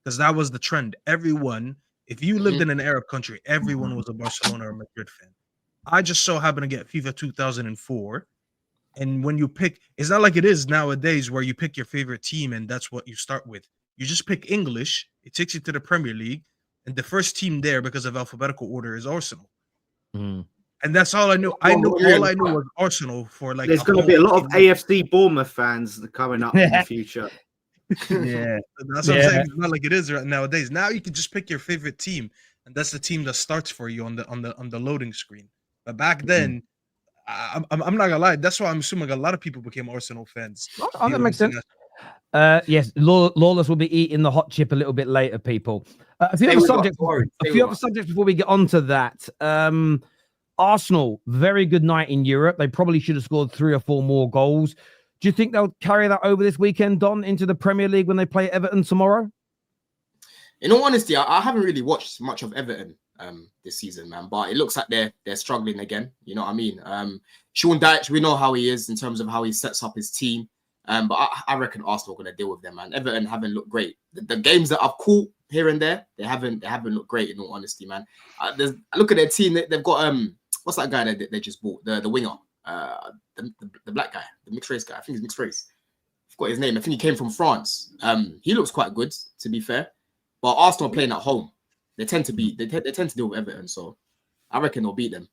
because that was the trend. Everyone, if you lived in an Arab country, everyone was a Barcelona or Madrid fan. I just so happened to get FIFA 2004. And when you pick, it's not like it is nowadays where you pick your favorite team and that's what you start with. You just pick English. It takes you to the Premier League, and the first team there, because of alphabetical order, is Arsenal. And that's all I knew. All I knew was Arsenal for like. There's going to be a lot of AFC Bournemouth fans coming up in the future. Yeah, that's what I'm saying. It's not like it is right nowadays. Now you can just pick your favorite team, and that's the team that starts for you on the loading screen. But back then, I'm not gonna lie. That's why I'm assuming a lot of people became Arsenal fans. Oh, that makes sense. Yes, Lawless will be eating the hot chip a little bit later, people. A few other subjects before we get on to that. Arsenal, very good night in Europe. They probably should have scored 3 or 4 more goals. Do you think they'll carry that over this weekend, Don, into the Premier League when they play Everton tomorrow? In all honesty, I haven't really watched much of Everton this season, man. But it looks like they're struggling again. You know what I mean? Sean Dyche, we know how he is in terms of how he sets up his team. But I reckon Arsenal are going to deal with them, man. Everton haven't looked great. The games that I've caught here and there, they haven't looked great, in all honesty, man. I look at their team. They've got what's that guy that they just bought? The winger, the black guy, the mixed race guy. I think he's mixed race. I forgot his name. I think he came from France. He looks quite good, to be fair. But Arsenal playing at home, they tend to deal with Everton. So I reckon they'll beat them.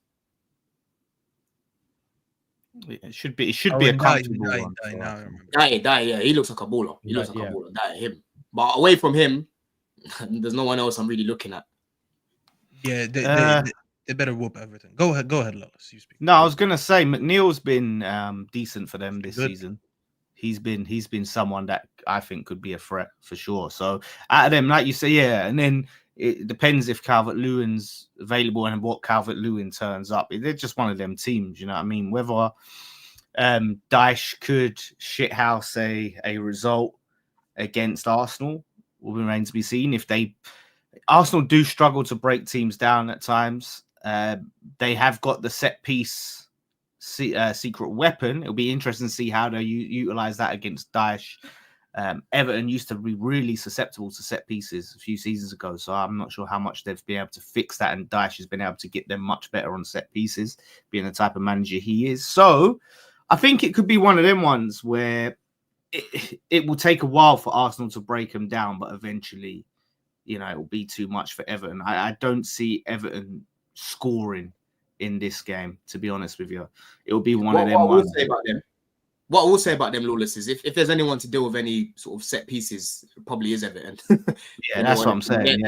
It should be a comfortable one. Yeah, he looks like a baller. He looks like a baller. That him. But away from him, there's no one else I'm really looking at. Yeah, they better whoop Everton. Go ahead, Lawless. You speak. No, I was gonna say McNeil's been decent for them this season. He's been someone that I think could be a threat for sure. So out of them, like you say, yeah, and then it depends if Calvert-Lewin's available and what Calvert-Lewin turns up. They're just one of them teams, you know what I mean? Whether Dyche could shithouse a result against Arsenal will remain to be seen. Arsenal do struggle to break teams down at times. They have got the set piece secret weapon. It'll be interesting to see how they utilize that against Dyche. Everton used to be really susceptible to set pieces a few seasons ago, so I'm not sure how much they've been able to fix that, and Dyche has been able to get them much better on set pieces, being the type of manager he is. So I think it could be one of them ones where it will take a while for Arsenal to break them down, but eventually, it will be too much for Everton. I don't see Everton scoring in this game, to be honest with you. It will be one of them ones. What I will say about them, Lawless, is if there's anyone to deal with any sort of set pieces, it probably is Everton. Yeah, that's what I'm saying.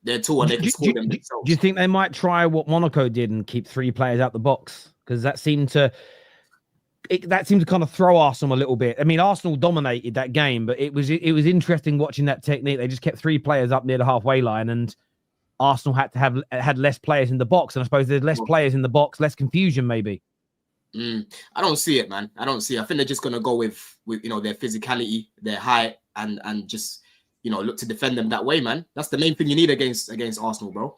They're tall and they can score them themselves. Do you think they might try what Monaco did and keep 3 players out the box? Because that seemed to kind of throw Arsenal a little bit. I mean, Arsenal dominated that game, but it was interesting watching that technique. They just kept 3 players up near the halfway line, and Arsenal had less players in the box. And I suppose there's less players in the box, less confusion, maybe. I don't see it, man. I don't see it. I think they're just gonna go with their physicality, their height, and just look to defend them that way, man. That's the main thing you need against Arsenal, bro.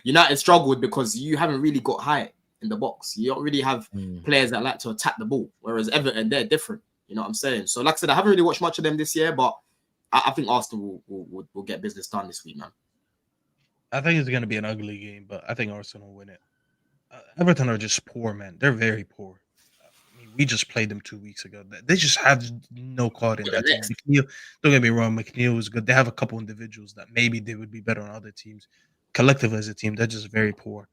United struggled because you haven't really got height in the box. You don't really have players that like to attack the ball. Whereas Everton, they're different. You know what I'm saying? So, like I said, I haven't really watched much of them this year, but I think Arsenal will get business done this week, man. I think it's gonna be an ugly game, but I think Arsenal will win it. Everton are just poor, man. They're very poor. I mean, we just played them 2 weeks ago. They just have no quality in that team. McNeil, don't get me wrong, McNeil is good. They have a couple individuals that maybe they would be better on other teams. Collectively as a team, they're just very poor.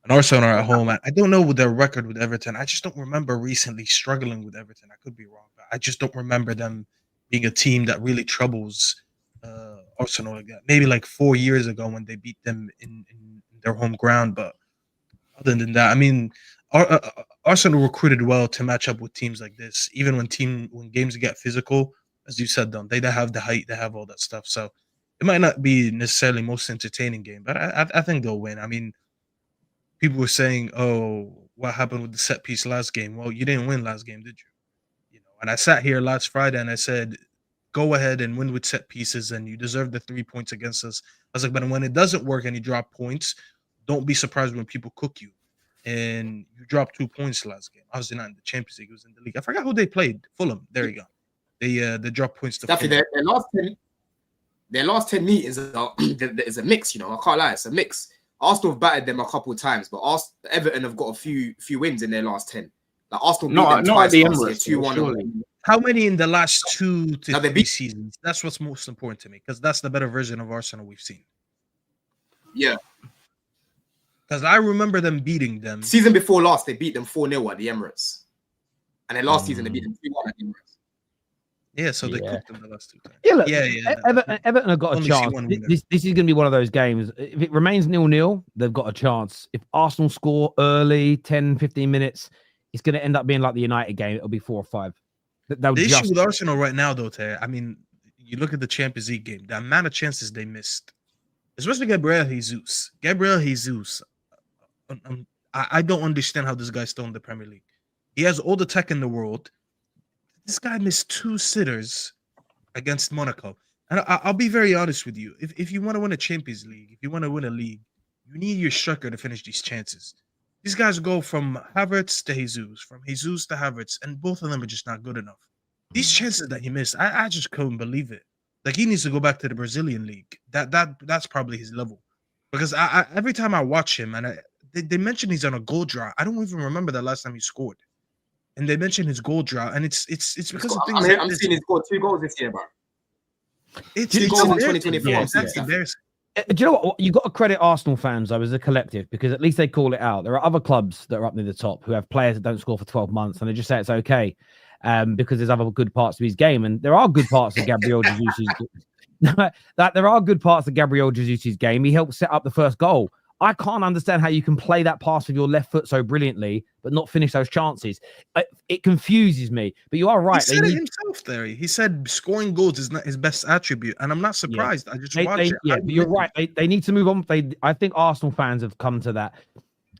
And Arsenal are at home. I don't know what their record with Everton. I just don't remember recently struggling with Everton. I could be wrong, but I just don't remember them being a team that really troubles Arsenal like that. Maybe like 4 years ago when they beat them in their home ground, but other than that, I mean, Arsenal recruited well to match up with teams like this. Even when games get physical, as you said, they have the height, they have all that stuff. So it might not be necessarily most entertaining game, but I think they'll win. I mean, people were saying, "Oh, what happened with the set piece last game?" Well, you didn't win last game, did you? And I sat here last Friday and I said, go ahead and win with set pieces, and you deserve the 3 points against us. I was like, but when it doesn't work and you drop points, don't be surprised when people cook you. And you dropped 2 points last game. Obviously not in the Champions League, it was in the league. I forgot who they played. Fulham. There you go. They dropped points to Staffy, Fulham. their last 10 meetings is a mix, you know. I can't lie, it's a mix. Arsenal have battered them a couple of times, but Everton have got a few wins in their last 10. Like Arsenal beat them twice last year, 2-1. How many in the last 2 to 3 seasons? That's what's most important to me, because that's the better version of Arsenal we've seen. Yeah. Because I remember them beating them. Season before last, they beat them 4-0 at the Emirates. And then last season, they beat them 3-1 at the Emirates. Yeah, so they cooked them the last 2 times. Yeah, look, yeah. Everton have got a chance. This is going to be one of those games. If it remains 0-0, they've got a chance. If Arsenal score early, 10, 15 minutes, it's going to end up being like the United game. It'll be 4 or 5. The issue with Arsenal right now, though, Terry, I mean, you look at the Champions League game, the amount of chances they missed, especially Gabriel Jesus. I don't understand how this guy's still in the Premier League. He has all the tech in the world. This guy missed 2 sitters against Monaco. And I'll be very honest with you. If you want to win a Champions League, if you want to win a league, you need your striker to finish these chances. These guys go from Havertz to Jesus, from Jesus to Havertz, and both of them are just not good enough. These chances that he missed, I just couldn't believe it. Like, he needs to go back to the Brazilian league. That's probably his level. Because I every time I watch him, and they mention he's on a goal drought. I don't even remember the last time he scored. And they mention his goal drought, and it's because of things. I'm seeing he scored 2 goals this year, bro. It's 2 goals in 2024. Yeah, that's embarrassing. Do you know what? You got to credit Arsenal fans though as a collective, because at least they call it out. There are other clubs that are up near the top who have players that don't score for 12 months, and they just say it's okay because there's other good parts of his game, and there are good parts of Gabriel Jesus'. There are good parts of Gabriel Jesus' game. He helped set up the first goal. I can't understand how you can play that pass with your left foot so brilliantly, but not finish those chances. It confuses me. But you are right. He said it himself, there. He said scoring goals is not his best attribute, and I'm not surprised. Yeah. I just watch it. Yeah, but you're right. They need to move on. I think Arsenal fans have come to that.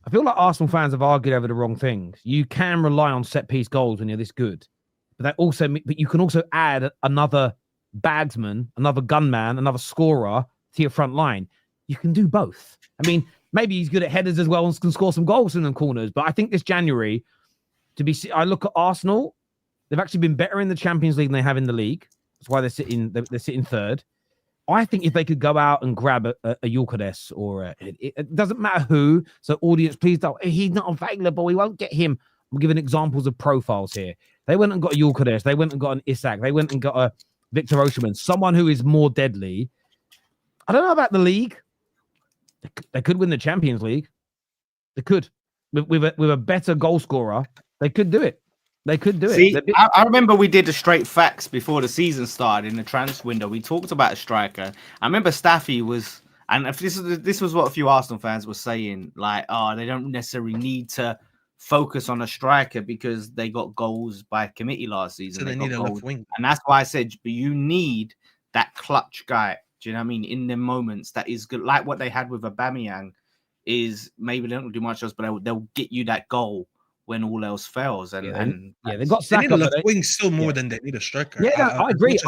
I feel like Arsenal fans have argued over the wrong things. You can rely on set piece goals when you're this good, but you can also add another bagsman, another gunman, another scorer to your front line. You can do both. I mean, maybe he's good at headers as well and can score some goals in them corners. But I think this January, I look at Arsenal, they've actually been better in the Champions League than they have in the league. That's why they're sitting third. I think if they could go out and grab a Utd or it doesn't matter who. So audience, please don't. He's not available. We won't get him. I'm giving examples of profiles here. They went and got a Utd. They went and got an Isak. They went and got a Victor Osimhen, someone who is more deadly. I don't know about the league. They could win the Champions League. They could. With a better goal scorer, they could do it. They could do it. I remember we did the straight facts before the season started in the transfer window. We talked about a striker. I remember Staffy was, and if this was what a few Arsenal fans were saying, like, they don't necessarily need to focus on a striker because they got goals by committee last season. So they need a left wing. And that's why I said, but you need that clutch guy. Do you know what I mean? In the moments that is good, like what they had with Aubameyang, is maybe they don't do much else, but they'll get you that goal when all else fails. And they got Saka. They need a left wing still more than they need a striker. Yeah, I agree.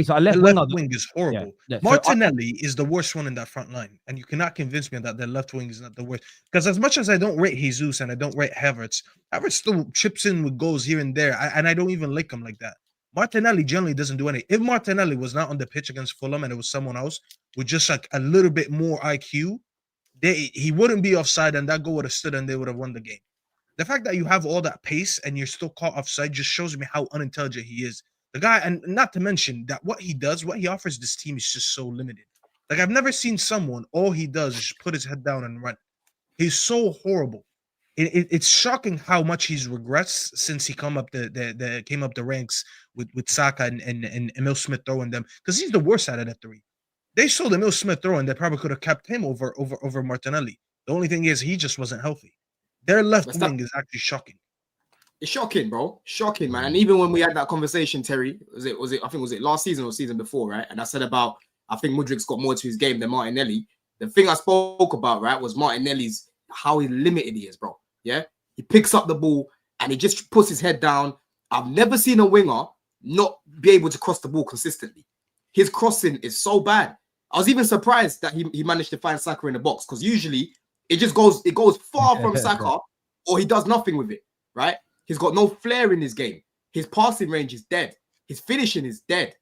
So the left wing is horrible. Martinelli is the worst one in that front line, and you cannot convince me that the left wing is not the worst. Because as much as I don't rate Jesus and I don't rate Havertz still chips in with goals here and there, and I don't even like him like that. Martinelli generally doesn't do anything. If Martinelli was not on the pitch against Fulham and it was someone else with just like a little bit more IQ, he wouldn't be offside, and that goal would have stood and they would have won the game. The fact that you have all that pace and you're still caught offside just shows me how unintelligent he is. The guy, and not to mention that what he offers this team is just so limited. Like, I've never seen someone, all he does is just put his head down and run. He's so horrible. It's shocking how much he's regressed since he came up the ranks with Saka and Emil Smith throwing them, because he's the worst out of the three. They sold Emil Smith throwing, they probably could have kept him over Martinelli. The only thing is he just wasn't healthy. Their left wing is actually shocking. It's shocking, bro. Shocking, man. And even when we had that conversation, Terry, was it last season or season before, right? And I said about, I think Mudrik's got more to his game than Martinelli. The thing I spoke about, right, was Martinelli's how limited he is, bro. Yeah, he picks up the ball and he just puts his head down. I've never seen a winger not be able to cross the ball consistently. His crossing is so bad. I was even surprised that he managed to find Saka in the box, because usually it goes far from Saka, or he does nothing with it, right? He's got no flair in his game. His passing range is dead. His finishing is dead.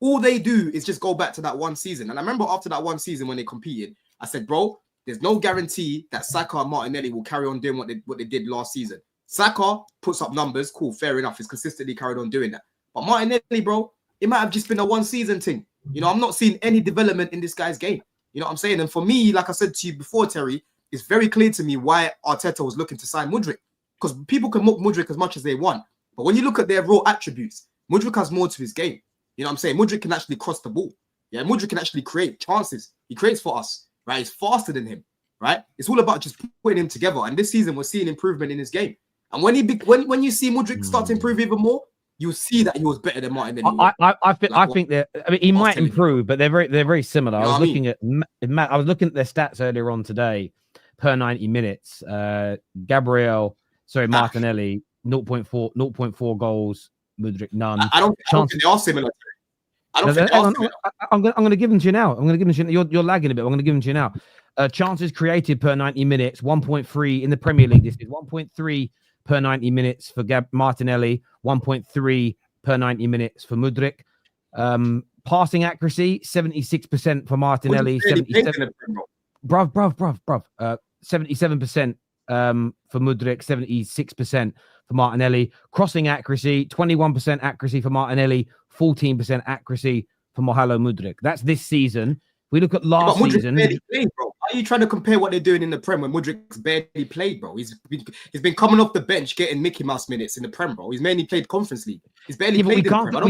All they do is just go back to that one season. And I remember after that one season when they competed, I said, bro, there's no guarantee that Saka and Martinelli will carry on doing what they did last season. Saka puts up numbers, cool, fair enough. He's consistently carried on doing that. But Martinelli, bro, it might have just been a one season thing. You know, I'm not seeing any development in this guy's game. You know what I'm saying? And for me, like I said to you before, Terry, it's very clear to me why Arteta was looking to sign Mudryk. Because people can mock Mudryk as much as they want. But when you look at their raw attributes, Mudryk has more to his game. You know what I'm saying? Mudryk can actually cross the ball. Yeah, Mudryk can actually create chances. He creates for us, right? He's faster than him, right? It's all about just putting him together. And this season, we're seeing improvement in his game. And when you see Mudryk start to improve even more, you see that he was better than Martinelli. I think that, I mean, he might improve, but they're very similar. I was looking at their stats earlier on today per 90 minutes. Martinelli 0.4 goals, Mudryk none. I don't think they are similar. I'm going to give them to you now. You're lagging a bit. I'm going to give them to you now. Chances created per 90 minutes, 1.3 in the Premier League. This is 1.3 per 90 minutes for Martinelli, 1.3 per 90 minutes for Mudryk. Passing accuracy, 76% for Martinelli. 77%. 77% for Mudryk, 76% for Martinelli. Crossing accuracy, 21% accuracy for Martinelli, 14% accuracy for Mohamed Mudryk. That's this season. We look at last season. Played, bro. Why are you trying to compare what they're doing in the Prem when Mudryk's barely played, bro? He's been coming off the bench getting Mickey Mouse minutes in the Prem, bro. He's mainly played Conference League. He's barely played in the Prem. But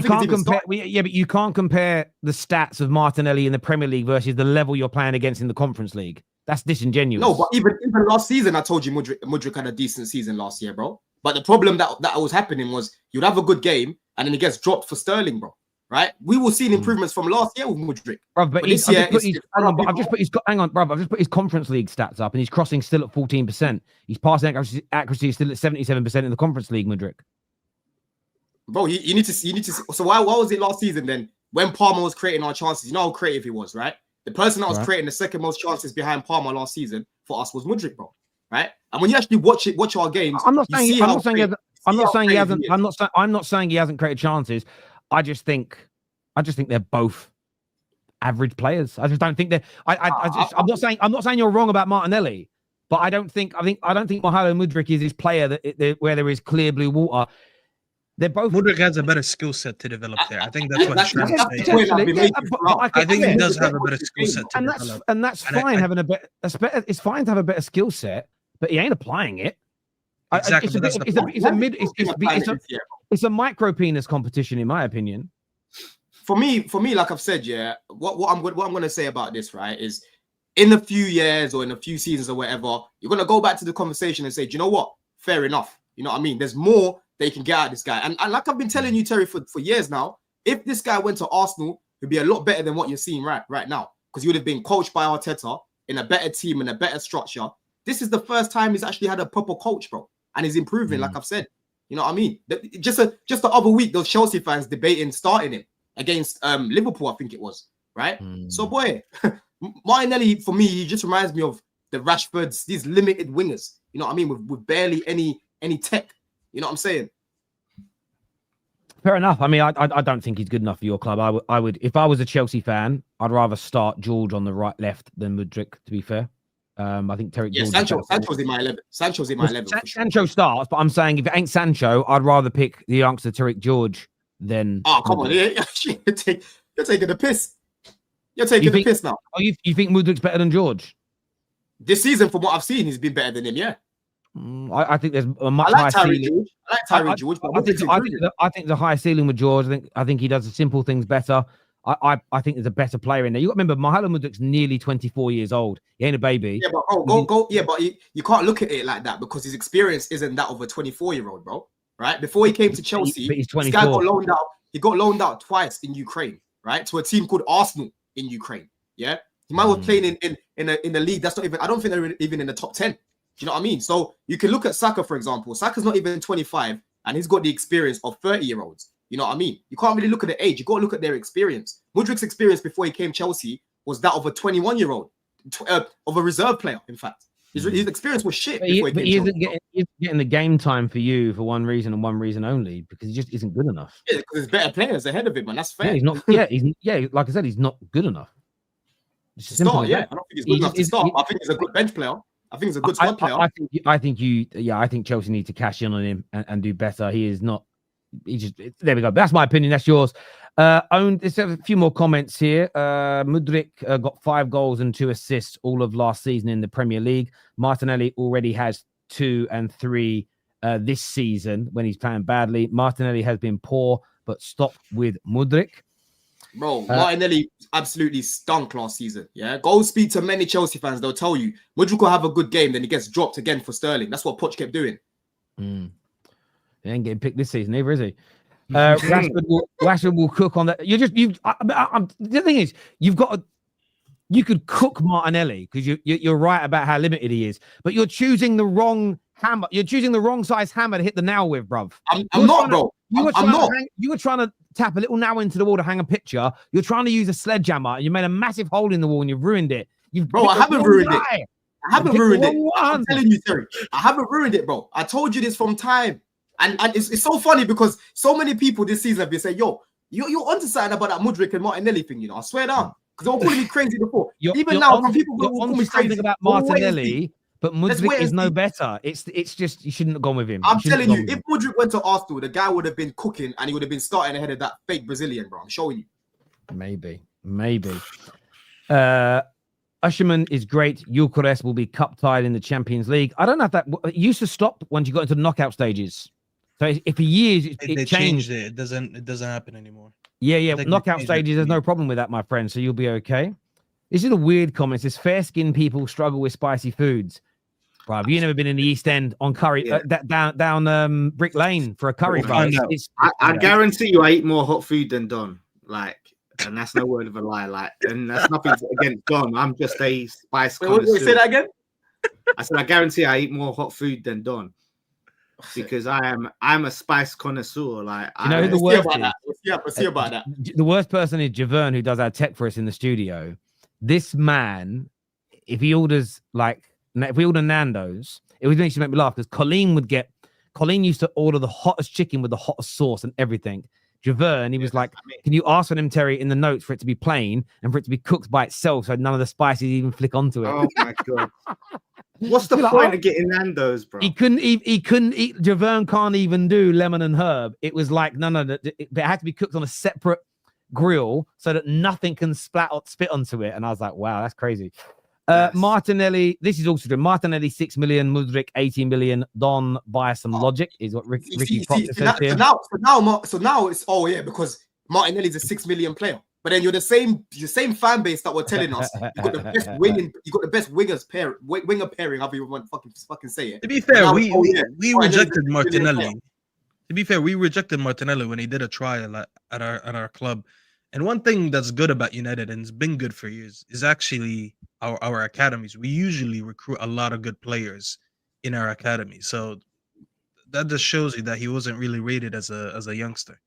you can't compare the stats of Martinelli in the Premier League versus the level you're playing against in the Conference League. That's disingenuous. No, but even last season, I told you Mudryk had a decent season last year, bro. But the problem that was happening was you'd have a good game and then he gets dropped for Sterling, bro. Right? We will see improvements from last year with Mudryk. Bro, but I've just put his Conference League stats up, and he's crossing still at 14%. His passing accuracy is still at 77% in the Conference League, Mudryk. Bro, you need to. So why was it last season then? When Palmer was creating our chances, you know how creative he was, right? The person that was creating the second most chances behind Palmer last season for us was Mudryk, bro. Right? And when you actually watch our games, I'm not saying he hasn't created chances. I just think they're both average players. I just don't think they're. I'm not saying you're wrong about Martinelli, but I don't think Mohamed Mudryk is his player where there is clear blue water. They're both. Mudryk has a better skill set to develop there. I think that's what he's trying to say. I think he does have a better skill set to develop, and that's fine. It's fine to have a better skill set, but he ain't applying it. Exactly. It's a micro penis competition, in my opinion. For me, like I've said, yeah. What I'm going to say about this, right, is in a few years or in a few seasons or whatever, you're going to go back to the conversation and say, do you know what? Fair enough. You know what I mean? There's more they can get out of this guy. And like I've been telling you, Terry, for years now, if this guy went to Arsenal, he'd be a lot better than what you're seeing right now, because he would have been coached by Arteta in a better team and a better structure. This is the first time he's actually had a proper coach, bro, and he's improving, like I've said. You know what I mean? Just the other week, those Chelsea fans debating starting him against Liverpool, I think it was, right? So, boy, Martinelli, for me, he just reminds me of the Rashfords, these limited wingers, you know what I mean, with barely any tech. You know what I'm saying? Fair enough. I mean, I don't think he's good enough for your club. I would, if I was a Chelsea fan, I'd rather start George on the right left than Mudryk, to be fair. I think Terry. Yeah, Sancho's in my 11. Sancho's in my 11. For sure. Sancho starts, but I'm saying if it ain't Sancho, I'd rather pick the youngster Tariq George than. Oh, come on. You're taking the piss. You're taking the piss now. Oh, you think Mudryk's better than George? This season, from what I've seen, he's been better than him, yeah. I think there's a much higher ceiling. I like Tyree George, but I think the higher ceiling with George. I think he does the simple things better. I think there's a better player in there. You got to remember, Mohamed Mudryk's nearly 24 years old. He ain't a baby. Yeah, but go. Yeah, but you can't look at it like that, because his experience isn't that of a 24-year-old, bro. Right? Before he came to Chelsea, he's 24. This guy got loaned out. He got loaned out twice in Ukraine, right? To a team called Arsenal in Ukraine. Yeah, he might have playing in a league that's not even. I don't think they're even in the top 10. Do you know what I mean? So you can look at Saka, for example. Saka's not even 25, and he's got the experience of 30-year-olds. You know what I mean? You can't really look at the age. You got to look at their experience. Mudrik's experience before he came Chelsea was that of a 21-year-old, of a reserve player, in fact. His experience was shit before he came he Chelsea. isn't getting the game time for you for one reason and one reason only, because he just isn't good enough. Yeah, because there's better players ahead of him, and that's fair. Yeah, he's not. Yeah, like I said, he's not good enough. It's To simple start, as yeah. that. I don't think he's good enough to start. I think he's a good bench player. I think he's a good squad player. I think Chelsea need to cash in on him and do better. He is not. There we go. That's my opinion. That's yours. There's a few more comments here. Mudryk got 5 goals and 2 assists all of last season in the Premier League. Martinelli already has 2 and 3 this season when he's playing badly. Martinelli has been poor, but stop with Mudryk. Bro, Martinelli absolutely stunk last season. Yeah, go speak to many Chelsea fans. They'll tell you Mudryk will have a good game, then he gets dropped again for Sterling. That's what Poch kept doing. He ain't getting picked this season either, is he? Rashford will cook on that. The thing is, you could cook Martinelli because you're right about how limited he is, but you're choosing the wrong hammer. You're choosing the wrong size hammer to hit the nail with, bruv. I'm not, bro. You were trying to tap a little nail into the wall to hang a picture. You're trying to use a sledgehammer, and you made a massive hole in the wall, and you've ruined it. I haven't ruined it. I haven't ruined it. I'm telling you, Terry. I haven't ruined it, bro. I told you this from time. And it's so funny because so many people this season have been saying, yo, you're onto something about that Mudryk and Martinelli thing, you know. I swear down. Because they were calling me crazy before. Even now, some people will call me crazy about Martinelli, but Mudryk is no better. It's just, you shouldn't have gone with him. I'm telling you, if Mudryk went to Arsenal, the guy would have been cooking and he would have been starting ahead of that fake Brazilian, bro. I'm showing you. Maybe. Usherman is great. Utd will be cup tied in the Champions League. I don't know if that it used to stop once you got into the knockout stages. So if for years it changed it, it doesn't happen anymore. Yeah. Knockout stages, there's no problem with that, my friend. So you'll be okay. This is a weird comment. It says fair-skinned people struggle with spicy foods. Bro, have you never been in the East End on curry down Brick Lane for a curry? Bro? I guarantee you, I eat more hot food than Don. And that's no word of a lie. And that's nothing against Don. I'm just a spice connoisseur. Wait, say that again. I said I guarantee I eat more hot food than Don. Because I'm a spice connoisseur. You know who the worst is? Let's see about that. The worst person is Javern, who does our tech for us in the studio. This man, if we order Nando's, it used to make me laugh because Colleen used to order the hottest chicken with the hottest sauce and everything. Javern, he was like, can you ask for them, Terry, in the notes for it to be plain and for it to be cooked by itself so none of the spices even flick onto it? Oh my God. What's the point of getting Nando's, bro? He couldn't eat. Javern can't even do lemon and herb. It was like it had to be cooked on a separate grill so that nothing can spit onto it. And I was like, wow, that's crazy. Yes. Martinelli, this is also true. Martinelli 6 million, Mudryk 18 million. Don by some logic is what Ricky Proctor says here. So now it's because Martinelli's a 6 million player. But then you're the same fan base that were telling us you got the best winger pairing, however you want to fucking say it. To be fair, we rejected Martinelli. To be fair, we rejected Martinelli when he did a trial at our club. And one thing that's good about United, and it's been good for years, is actually our academies. We usually recruit a lot of good players in our academy. So that just shows you that he wasn't really rated as a youngster.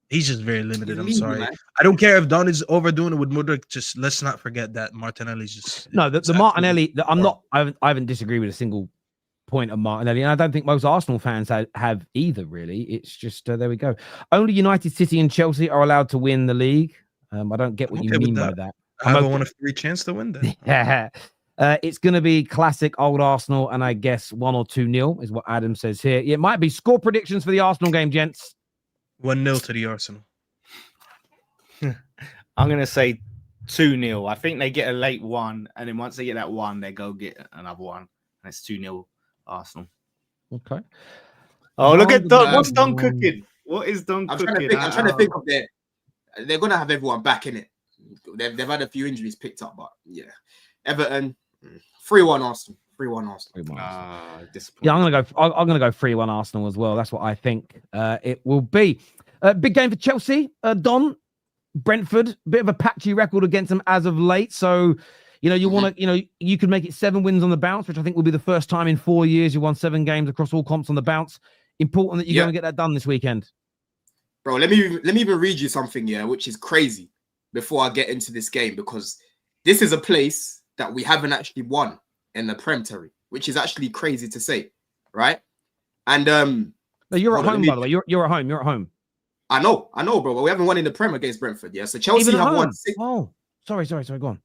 He's just very limited. I'm sorry. Man. I don't care if Don is overdoing it with Mudryk. Just let's not forget that Martinelli's just the Martinelli. I haven't disagreed with a single point of Martinelli, and I don't think most Arsenal fans have either. Really, it's just there we go. Only United, City, and Chelsea are allowed to win the league. I don't get what you mean by that. I have a 1 of 3 chance to win that. Yeah. It's going to be classic old Arsenal, and I guess 1 or 2-0 is what Adam says here. It might be score predictions for the Arsenal game, gents. 1-0 to the Arsenal. I'm going to say 2-0. I think they get a late one, and then once they get that one, they go get another one. And it's 2-0 Arsenal. Okay. Oh, look at Don. What's Don cooking? What is Don cooking? I'm trying to think of their... They're going to have everyone back in it. They've had a few injuries picked up, but yeah. Everton, 3-1 Arsenal. 3-1 Arsenal. Yeah, I'm gonna go 3-1 Arsenal as well. That's what I think it will be. Big game for Chelsea. Don, Brentford, bit of a patchy record against them as of late. So, you want to, you could make it 7 wins on the bounce, which I think will be the first time in 4 years you won 7 games across all comps on the bounce. Important that you're going to get that done this weekend. Bro, let me even read you something here, which is crazy before I get into this game, because this is a place that we haven't actually won in the Prem, Terry, which is actually crazy to say, right? And No, you're at home, by the way. You're at home. You're at home. I know, bro, but we haven't won in the Prem against Brentford, yeah. So Chelsea Even have at won home? 6. Oh, sorry. Go on.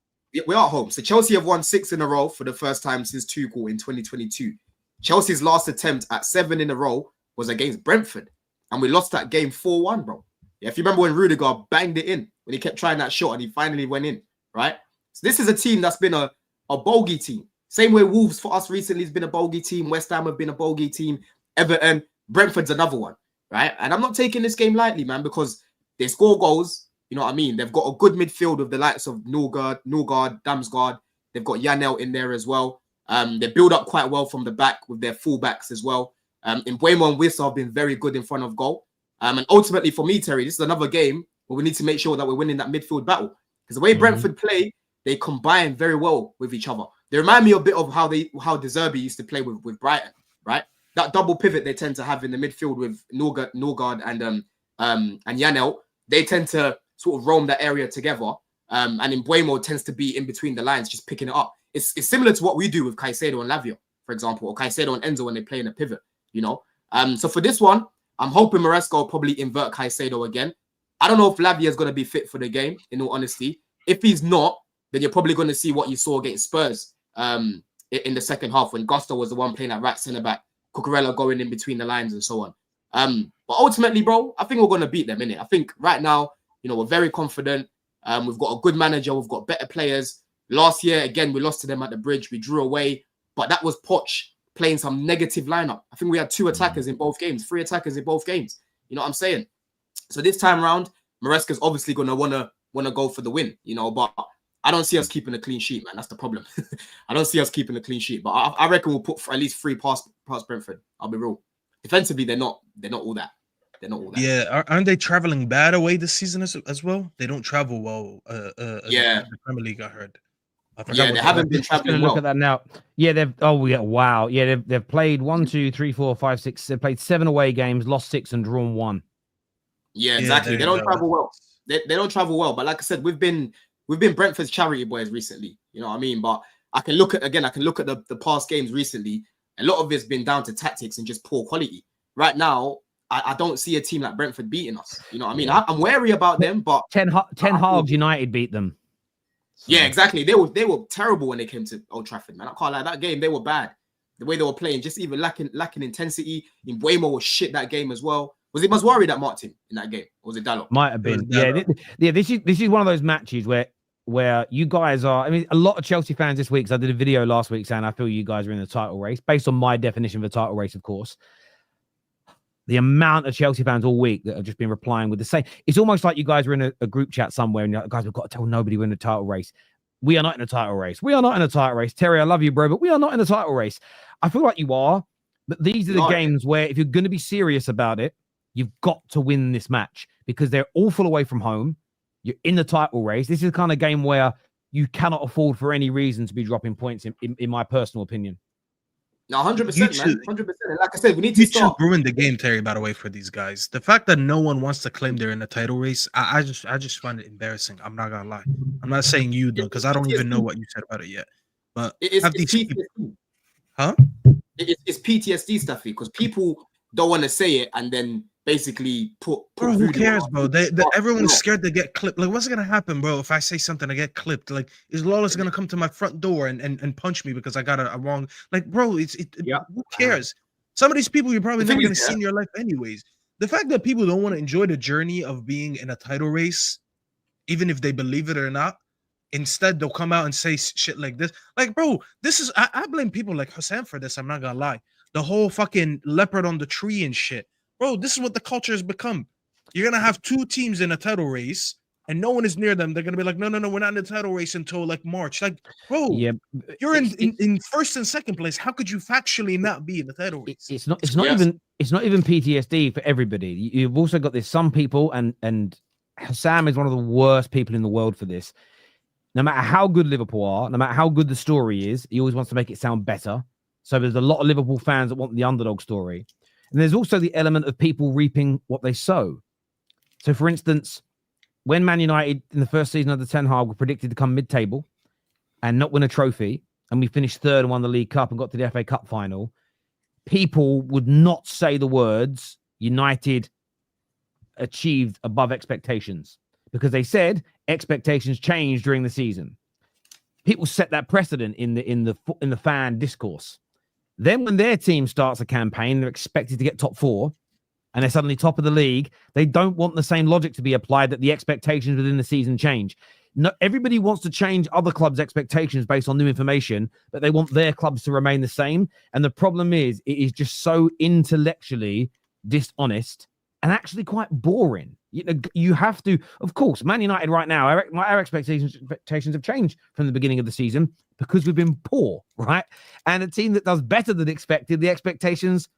We're at home. So Chelsea have won 6 in a row for the first time since Tuchel in 2022. Chelsea's last attempt at 7 in a row was against Brentford, and we lost that game 4-1, bro. Yeah, if you remember when Rudiger banged it in, when he kept trying that shot and he finally went in, right? So this is a team that's been a bogey team. Same way Wolves for us recently has been a bogey team. West Ham have been a bogey team. Everton, Brentford's another one, right? And I'm not taking this game lightly, man, because they score goals. You know what I mean? They've got a good midfield with the likes of Norgard, Damsgaard. They've got Janel in there as well. They build up quite well from the back with their fullbacks as well. Mbeumo and Wissa have been very good in front of goal. And ultimately for me, Terry, this is another game where we need to make sure that we're winning that midfield battle. Because the way Brentford play, they combine very well with each other. They remind me a bit of how De Zerbi used to play with Brighton, right? That double pivot they tend to have in the midfield with Norgard and Janel, they tend to sort of roam that area together. And Mbeumo tends to be in between the lines, just picking it up. It's similar to what we do with Caicedo and Lavia, for example, or Caicedo and Enzo when they play in a pivot, you know? So for this one, I'm hoping Maresca will probably invert Caicedo again. I don't know if Lavia is going to be fit for the game, in all honesty. If he's not, then you're probably going to see what you saw against Spurs in the second half when Gusto was the one playing at right centre-back, Cucurella going in between the lines and so on. But ultimately, bro, I think we're going to beat them, innit? I think right now, you know, we're very confident. We've got a good manager. We've got better players. Last year, again, we lost to them at the Bridge. We drew away. But that was Poch playing some negative lineup. I think we had 2 attackers in both games, 3 attackers in both games. You know what I'm saying? So this time around, Maresca's obviously going to want to go for the win, you know, but I don't see us keeping a clean sheet, man. That's the problem. I don't see us keeping a clean sheet, but I reckon we'll put at least 3 past Brentford. I'll be real. Defensively, they're not all that. They're not all that. Yeah, aren't they traveling bad away this season as well? They don't travel well. Yeah, the Premier League, I heard. Yeah, they haven't been traveling well. Look at that now. Yeah, wow. Yeah, they've played 1, 2, 3, 4, 5, 6. They've played 7 away games, lost 6 and drawn 1. Yeah, exactly. They don't travel well. They don't travel well. But like I said, we've been Brentford's charity boys recently. You know what I mean? But I can look at the past games recently. A lot of it's been down to tactics and just poor quality. Right now, I don't see a team like Brentford beating us. You know what I mean? I'm wary about them, but Ten Hag United beat them. So. Yeah, exactly. They were terrible when they came to Old Trafford, man. I can't lie. That game, they were bad. The way they were playing, just even lacking intensity. Mbeumo was shit that game as well. Was it Maswari that marked him in that game? Or was it Dalot? Might have been. Yeah. This is one of those matches where you guys are. I mean, a lot of Chelsea fans this week. Because I did a video last week saying I feel you guys are in the title race based on my definition of the title race, of course. The amount of Chelsea fans all week that have just been replying with the same. It's almost like you guys are in a group chat somewhere and you're like, guys, we've got to tell nobody we're in the title race. We are not in a title race. We are not in a title race. Terry, I love you, bro, but we are not in a title race. I feel like you are, but these are the games where if you're going to be serious about it, you've got to win this match because they're awful away from home. You're in the title race. This is the kind of game where you cannot afford for any reason to be dropping points, in my personal opinion. No, 100%, man. 100%. Like I said, we need to start. You ruined the game, Terry, by the way, for these guys. The fact that no one wants to claim they're in the title race, I just find it embarrassing. I'm not gonna lie. I'm not saying you though, because I don't even know what you said about it yet. But it's PTSD. Huh? It's PTSD stuff because people don't want to say it and then basically put bro, who cares, bro? Everyone's scared to get clipped. Like, what's gonna happen, bro, if I say something I get clipped? Like, is Lawless gonna come to my front door and punch me because I got a wrong? Like, bro, who cares? Some of these people you're probably never gonna see in your life anyways. The fact that people don't want to enjoy the journey of being in a title race, even if they believe it or not, instead they'll come out and say shit like this. Like, bro, this is I blame people like Hassan for this. I'm not gonna lie. The whole fucking leopard on the tree and shit. Bro, this is what the culture has become. You're going to have 2 teams in a title race and no one is near them. They're going to be like, no, we're not in the title race until like March. Like, bro, you're in first and second place. How could you factually not be in the title race? It's not even PTSD for everybody. You've also got this, some people, and Sam is one of the worst people in the world for this. No matter how good Liverpool are, no matter how good the story is, he always wants to make it sound better. So there's a lot of Liverpool fans that want the underdog story. And there's also the element of people reaping what they sow. So, for instance, when Man United in the first season of the Ten Hag were predicted to come mid-table and not win a trophy, and we finished third and won the League Cup and got to the FA Cup final, people would not say the words United achieved above expectations because they said expectations changed during the season. People set that precedent in the fan discourse. Then when their team starts a campaign, they're expected to get top 4 and they're suddenly top of the league. They don't want the same logic to be applied that the expectations within the season change. No, everybody wants to change other clubs' expectations based on new information, but they want their clubs to remain the same. And the problem is, it is just so intellectually dishonest and actually quite boring. You have to, of course, Man United right now, our expectations have changed from the beginning of the season because we've been poor, right? And a team that does better than expected, the expectations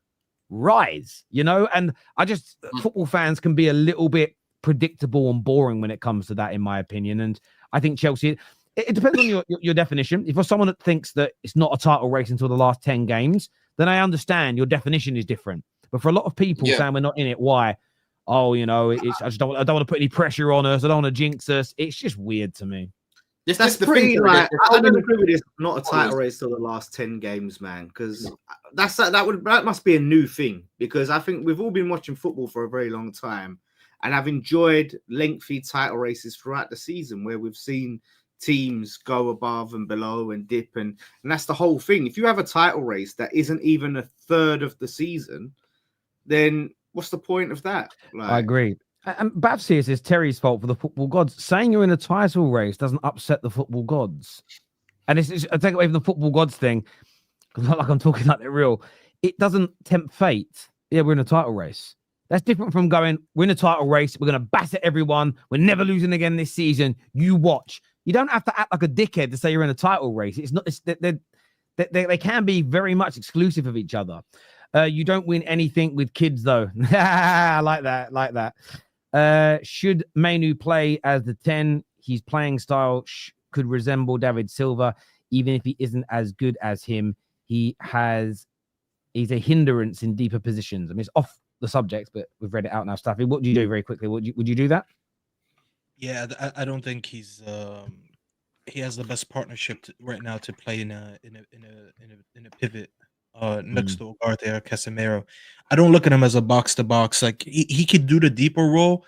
rise, and football fans can be a little bit predictable and boring when it comes to that, in my opinion. And I think Chelsea, it depends on your definition. If you're someone that thinks that it's not a title race until the last 10 games, then I understand your definition is different. But for a lot of people saying we're not in it, why? Oh, I don't want to put any pressure on us. I don't want to jinx us. It's just weird to me. That's the pretty, thing. Like, I don't agree with this. Not a title race till the last 10 games, man. Because that must be a new thing. Because I think we've all been watching football for a very long time, and I've enjoyed lengthy title races throughout the season where we've seen teams go above and below and dip, and that's the whole thing. If you have a title race that isn't even a third of the season, then what's the point of that? I agree. And Babs here says Terry's fault for the football gods. Saying you're in a title race doesn't upset the football gods. And it's I take away from the football gods thing, because not like I'm talking like they're real. It doesn't tempt fate. Yeah, we're in a title race. That's different from going, we're in a title race, we're going to batter everyone, we're never losing again this season. You watch. You don't have to act like a dickhead to say you're in a title race. It's not. They can be very much exclusive of each other. You don't win anything with kids, though. I like that. Should Manu play as the 10? His playing style could resemble David Silva, even if he isn't as good as him. He's a hindrance in deeper positions. I mean, it's off the subject, but we've read it out now. Staffy, what do you do very quickly? Would you do that? Yeah, I don't think he has the best partnership right now to play in a pivot next to Ugarte or Casemiro. I don't look at him as a box to box. Like he could do the deeper role,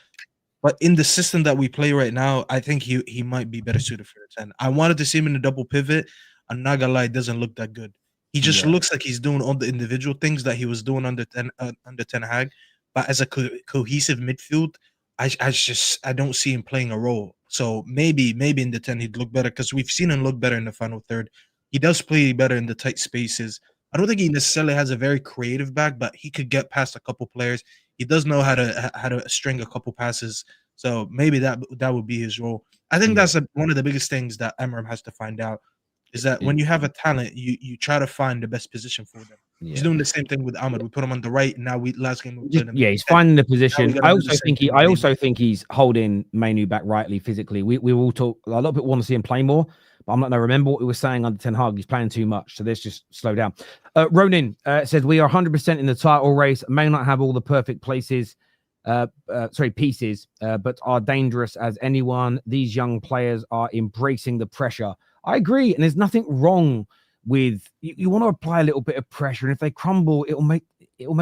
but in the system that we play right now, I think he might be better suited for the 10. I wanted to see him in a double pivot. I'm not gonna lie, it doesn't look that good. He just looks like he's doing all the individual things that he was doing under Ten Hag, but as a cohesive midfield, I don't see him playing a role. So maybe in the 10 he'd look better, because we've seen him look better in the final third. He does play better in the tight spaces. I don't think he necessarily has a very creative back, but he could get past a couple players. He does know how to string a couple passes. So maybe that would be his role. I think that's one of the biggest things that Emram has to find out, is that when you have a talent, you try to find the best position for them. Yeah. He's doing the same thing with Ahmed. We put him on the right, and now last game we put him. Yeah, he's finding the position. I also think he's holding Manu back rightly physically. We will talk. A lot of people want to see him play more, but I'm not going to remember what we were saying under Ten Hag. He's playing too much, so let's just slow down. Ronin says we are 100% in the title race. May not have all the perfect pieces, but are dangerous as anyone. These young players are embracing the pressure. I agree, and there's nothing wrong with you want to apply a little bit of pressure, and if they crumble, it'll make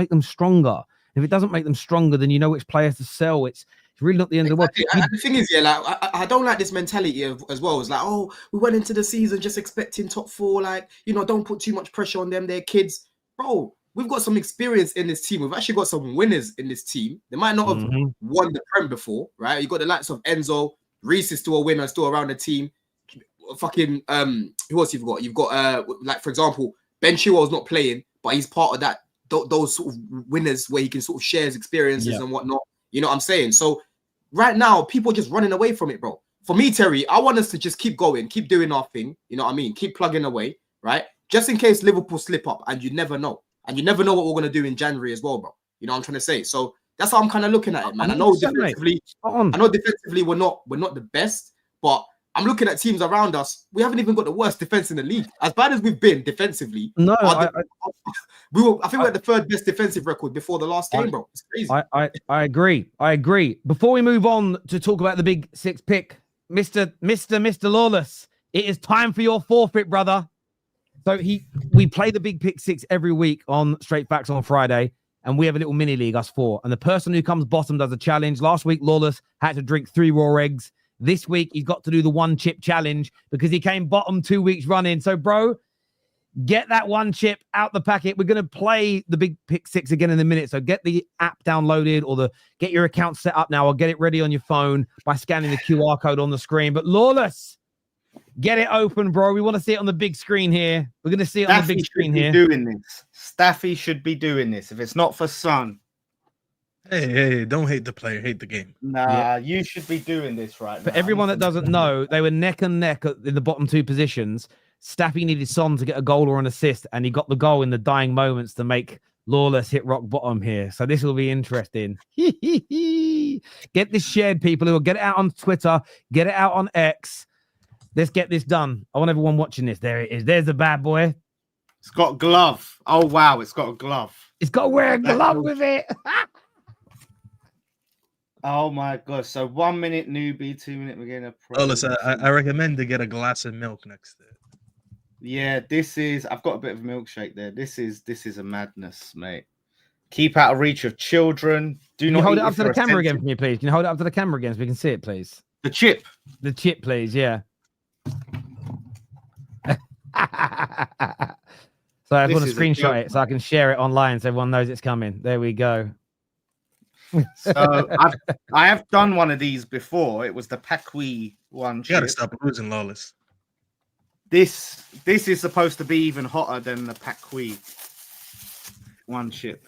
them stronger. If it doesn't make them stronger, then you know which players to sell. It's really not the end of the world. The thing is, I don't like this mentality as well. It's like, oh, we went into the season just expecting top 4. Like, don't put too much pressure on them. They're kids, bro. We've got some experience in this team. We've actually got some winners in this team. They might not have won the Prem before, right? You got the likes of Enzo. Reece is still a winner, still around the team. Fucking who else you've got? You've got like, for example, Ben Chilwell's not playing, but he's part of that those sort of winners where he can sort of share his experiences and whatnot. You know what I'm saying? So right now, people are just running away from it, bro. For me, Terry, I want us to just keep going, keep doing our thing. You know what I mean? Keep plugging away, right? Just in case Liverpool slip up, and you never know. And you never know what we're gonna do in January as well, bro. You know what I'm trying to say? So that's how I'm kind of looking at it, man. I know defensively we're not the best, but I'm looking at teams around us. We haven't even got the worst defense in the league. As bad as we've been defensively, No, I think we had the third best defensive record before the last game, bro. It's crazy. I agree. I agree. Before we move on to talk about the big 6 pick, Mr. Lawless, it is time for your forfeit, brother. So we play the big pick 6 every week on Straight Facts on Friday, and we have a little mini league, us 4. And the person who comes bottom does a challenge. Last week, Lawless had to drink 3 raw eggs. This week, he's got to do the 1 chip challenge because he came bottom 2 weeks running. So, bro, get that 1 chip out the packet. We're going to play the big pick 6 again in a minute. So get the app downloaded or get your account set up now or get it ready on your phone by scanning the QR code on the screen. But Lawless, get it open, bro. We want to see it on the big screen here. We're going to see it on the big screen here. Doing this. Staffy should be doing this. If it's not for Son. Hey, don't hate the player, hate the game. Nah, you should be doing this right For now. everyone that doesn't know, they were neck and neck in the bottom 2 positions. Staffy needed Son to get a goal or an assist, and he got the goal in the dying moments to make Lawless hit rock bottom here. So this will be interesting. Get this shared, people. Who will get it out on Twitter, get it out on X. Let's get this done. I want everyone watching this. There it is. There's the bad boy. It's got a glove. Oh, wow. It's got a glove. It's got to wear a glove with it. Oh, my God. So 1 minute newbie, 2 minute beginner. Oh, listen, I recommend to get a glass of milk next to it. Yeah, I've got a bit of a milkshake there. This is a madness, mate. Keep out of reach of children. Can you hold it up to the camera again for me, please? Can you hold it up to the camera again so we can see it, please? The chip. The chip, please. Yeah. So I want to screenshot it so I can share it online so everyone knows it's coming. There we go. So I have done one of these before. It was the Paqui one. You gotta stop losing, Lawless. This is supposed to be even hotter than the Paqui 1 chip.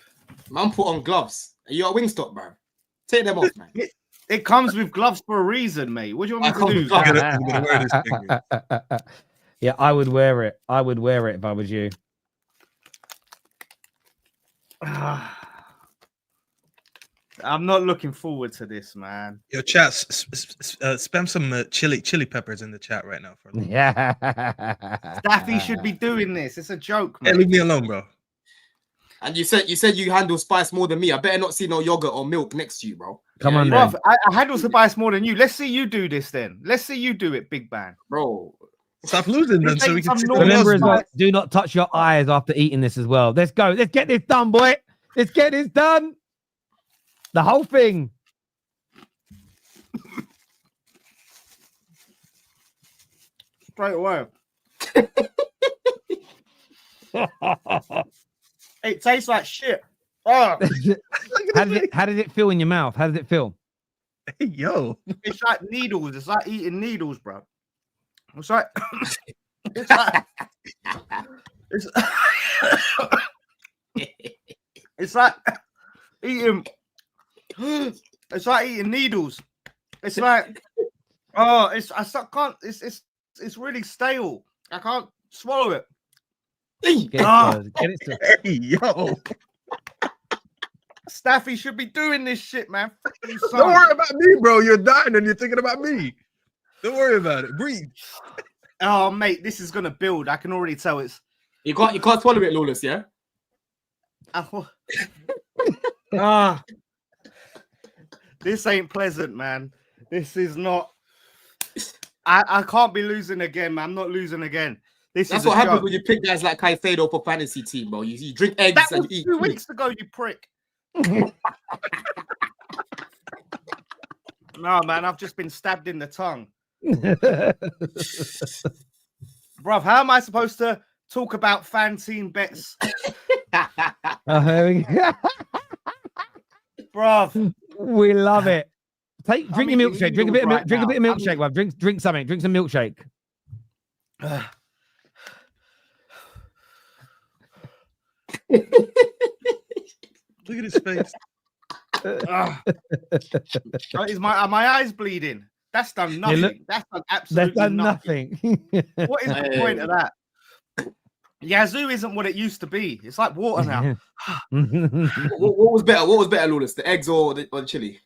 Man, put on gloves. Are you at Wingstop, bro? Take them off, man. It comes with gloves for a reason, mate. What do you want me to do? I'm gonna wear this thing. Yeah, I would wear it. I would wear it if I was you. I'm not looking forward to this, man. Yo, chat, spam some chili peppers in the chat right now. For Yeah. Staffy should be doing this. It's a joke, Hey, man. leave me alone, bro. And you said you handle spice more than me. I better not see no yogurt or milk next to you, bro. Come on, Bro, then. I handle spice more than you. Let's see you do this then. Let's see you do it, Big Bang. Bro. Stop losing then so we can see the Remember as laws, well, do not touch your eyes after eating this as well. Let's go. Let's get this done, boy. Let's get this done. The whole thing. Straight away. It tastes like shit. Oh, How did it feel in your mouth? How did it feel? Hey, yo. it's like needles. It's like eating needles, bro. It's like it's like it's like eating. It's like eating needles. It's like it's really stale. I can't swallow it. Get it to- Hey, yo. Staffy should be doing this shit, man. Don't worry about me, bro. You're dying and you're thinking about me. Don't worry about it. Breathe. Oh, mate, this is gonna build. I can already tell it's. You can't swallow it, Lawless, yeah? This ain't pleasant, man. This is not. I can't be losing again, man. I'm not losing again. That's what happens when you pick guys like Caicedo for fantasy team, bro. You drink eggs That and was you eat 2 fruit. weeks ago, you prick. No, man, I've just been stabbed in the tongue. Bruv, how am I supposed to talk about FanTeam bets? Here we go. Bruv. We love it. Drink your eating milkshake. Drink a bit of milk. right Drink a bit of now. milkshake, bruv. Drink something. Drink some milkshake. Look at his face. Are my eyes bleeding? That's done nothing. That's done absolutely That's done nothing. nothing. What is the point of that? Yazoo isn't what it used to be. It's like water now. What was better? What was better, Lawless? The eggs or the chili?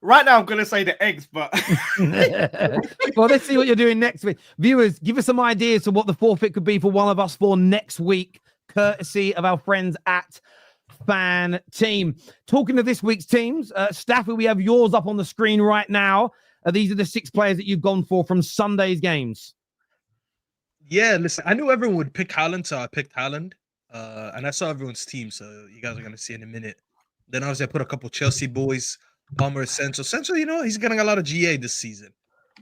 Right now, I'm going to say the eggs, but well, let's see what you're doing next week. Viewers, give us some ideas of what the forfeit could be for one of us for next week, courtesy of our friends at FanTeam. Talking to this week's teams, Staffy, we have yours up on the screen right now. These are the 6 players that you've gone for from Sunday's games. Yeah, listen, I knew everyone would pick Haaland, so I picked Haaland. And I saw everyone's team, so you guys are going to see in a minute. Then obviously I put a couple Chelsea boys, Palmer, Sancho. Sancho, you know, he's getting a lot of GA this season.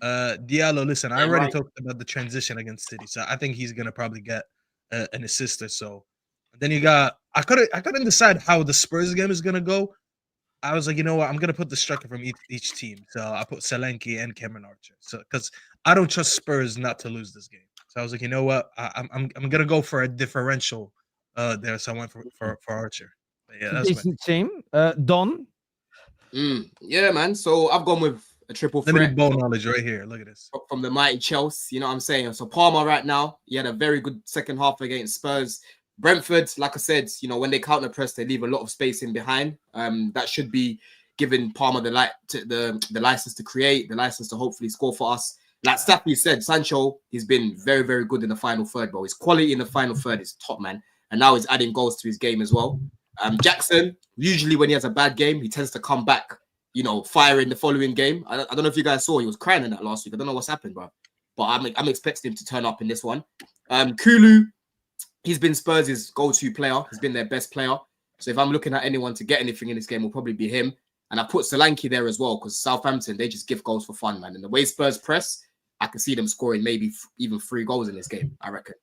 Diallo, listen, I already talked about the transition against City, so I think he's going to probably get an assist or so. And then you got, I couldn't decide how the Spurs game is going to go. I was like, you know what, I'm going to put the striker from each team. So I put Solanke and Cameron Archer. So because I don't trust Spurs not to lose this game. So I was like, you know what, I'm going to go for a differential there. So I went for Archer. But yeah, that's decent team. Don? Yeah, man. So I've gone with a triple threat. Limited ball knowledge right here. Look at this. From the mighty Chelsea, you know what I'm saying? So Palmer right now, he had a very good second half against Spurs. Brentford, like I said, you know, when they counter press, they leave a lot of space in behind. That should be giving Palmer the license to create, the license to hopefully score for us. Like Staffy said, Sancho, he's been very, very good in the final third, bro. His quality in the final third is top, man. And now he's adding goals to his game as well. Jackson, usually when he has a bad game, he tends to come back, you know, firing the following game. I don't know if you guys saw, he was crying in that last week. I don't know what's happened, bro. But I'm expecting him to turn up in this one. Kulu, he's been Spurs' go-to player. He's been their best player. So if I'm looking at anyone to get anything in this game, will probably be him. And I put Solanke there as well because Southampton, they just give goals for fun, man. And the way Spurs press, I can see them scoring maybe even 3 goals in this game, I reckon.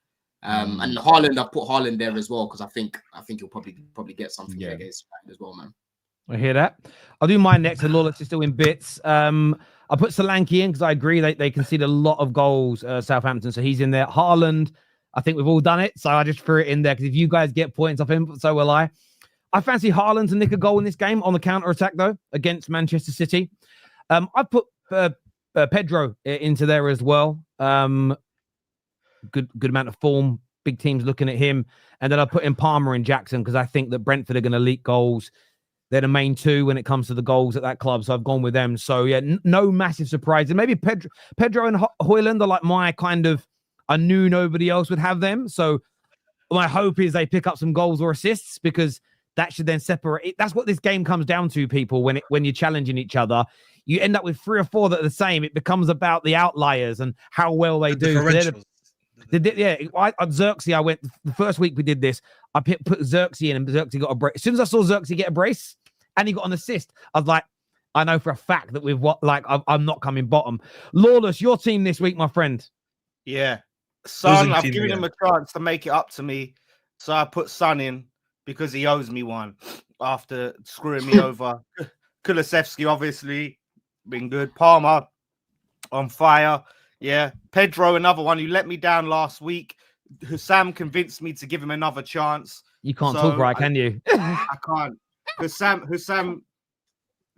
And Haaland, I put Haaland there as well because I think he'll probably get something against United as well, man. I hear that. I'll do mine next. And Lawless is still in bits. I put Solanke in because I agree they concede a lot of goals, Southampton. So he's in there. Haaland, I think we've all done it. So I just threw it in there because if you guys get points off him, so will I. I fancy Haaland to nick a goal in this game on the counter-attack, though, against Manchester City. I put Pedro into there as well. Good amount of form. Big teams looking at him. And then I put in Palmer and Jackson because I think that Brentford are going to leak goals. They're the main 2 when it comes to the goals at that club. So I've gone with them. So, yeah, no massive surprises. Maybe Pedro and Højlund are like my kind of, I knew nobody else would have them. So my hope is they pick up some goals or assists because that should then separate. That's what this game comes down to, people, when you're challenging each other. You end up with 3 or 4 that are the same. It becomes about the outliers and how well they do. Xerxes, I went the first week we did this. I put Xerxes in and Xerxes got a brace. As soon as I saw Xerxes get a brace and he got an assist, I was like, I know for a fact that I'm not coming bottom. Lawless, your team this week, my friend. Yeah. Son, I've given him a chance to make it up to me. So I put Son in because he owes me one after screwing me over. Kulusevski, obviously, been good. Palmer on fire. Yeah. Pedro, another one who let me down last week. Hussam convinced me to give him another chance. You can't talk right, can you? I can't. Hussam,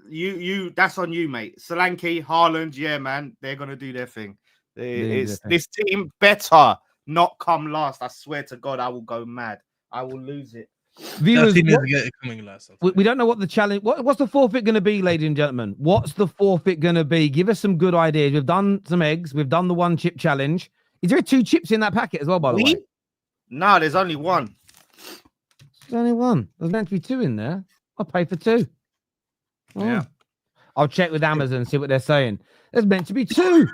you that's on you, mate. Solanke, Haaland, yeah, man, they're gonna do their thing. This team better not come last. I swear to God, I will go mad. I will lose it. Viewers, we don't know what the challenge. What's the forfeit going to be, ladies and gentlemen? What's the forfeit going to be? Give us some good ideas. We've done some eggs. We've done the 1 chip challenge. Is there 2 chips in that packet as well? By the way, no, there's only 1. There's only 1. There's meant to be 2 in there. I'll pay for 2. Oh. Yeah, I'll check with Amazon and see what they're saying. There's meant to be 2.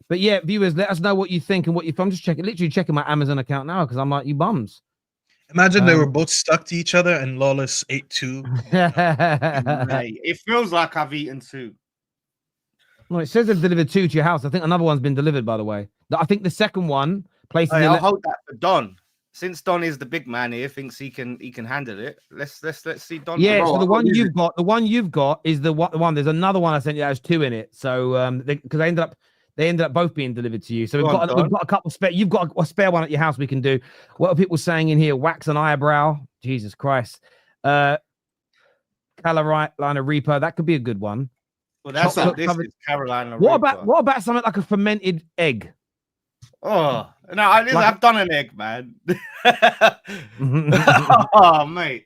But yeah, viewers, let us know what you think and what you. I'm just literally checking my Amazon account now because I'm like, you bums. Imagine they were both stuck to each other and Lawless ate 2. It feels like I've eaten 2. No, it says they've delivered 2 to your house. I think another one's been delivered, by the way. I think the second one placed. I'll hold that for Don. Since Don is the big man here, thinks he can handle it. Let's see Don. Yeah, so the one you've got is the one. There's another one I sent you that has 2 in it. So because they ended up both being delivered to you. So we've got a couple spare. You've got a spare one at your house we can do. What are people saying in here? Wax an eyebrow. Jesus Christ. Carolina Reaper. That could be a good one. Well, this is Carolina Reaper. Reaper. What about something like a fermented egg? Oh, no, I've done an egg, man. Oh, mate.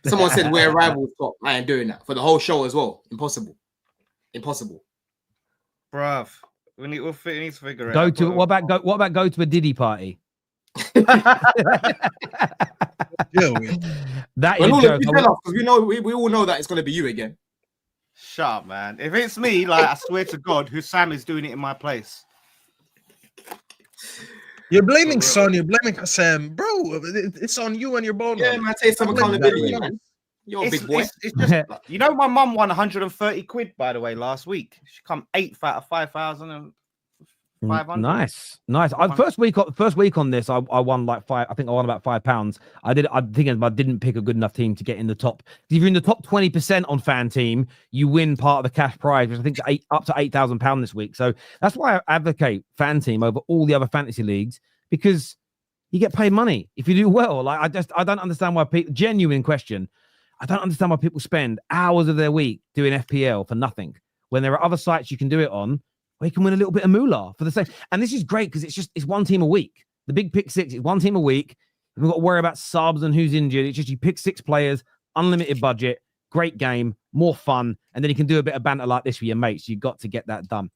Someone said we're rivals top. I ain't doing that for the whole show as well. Impossible. Impossible. Bruv. We need to figure it Go out. to what about go to a Diddy party? Yeah, That Well, is a all joke. because we all know that it's going to be you again. Shut up, man. If it's me, like, I swear to God, Hussam is doing it in my place. you're blaming Son, you're blaming Hassan, bro. It's on you and your bone. Yeah, man, take some accountability, man. You're a big boy. It's just, you know, my mum won 130 quid, by the way, last week. She come 8th out of 5,500. Nice. First week on this, I won like £5. I think I won about £5. I didn't pick a good enough team to get in the top. If you're in the top 20% on FanTeam, you win part of the cash prize, which I think is up to £8,000 this week. So that's why I advocate FanTeam over all the other fantasy leagues, because you get paid money if you do well. Like I don't understand why people. Genuine question. I don't understand why people spend hours of their week doing FPL for nothing when there are other sites you can do it on where you can win a little bit of moolah for the same. And this is great because it's one team a week. The big pick six is one team a week. We've got to worry about subs and who's injured. It's just you pick 6 players, unlimited budget, great game, more fun, and then you can do a bit of banter like this with your mates. You've got to get that done.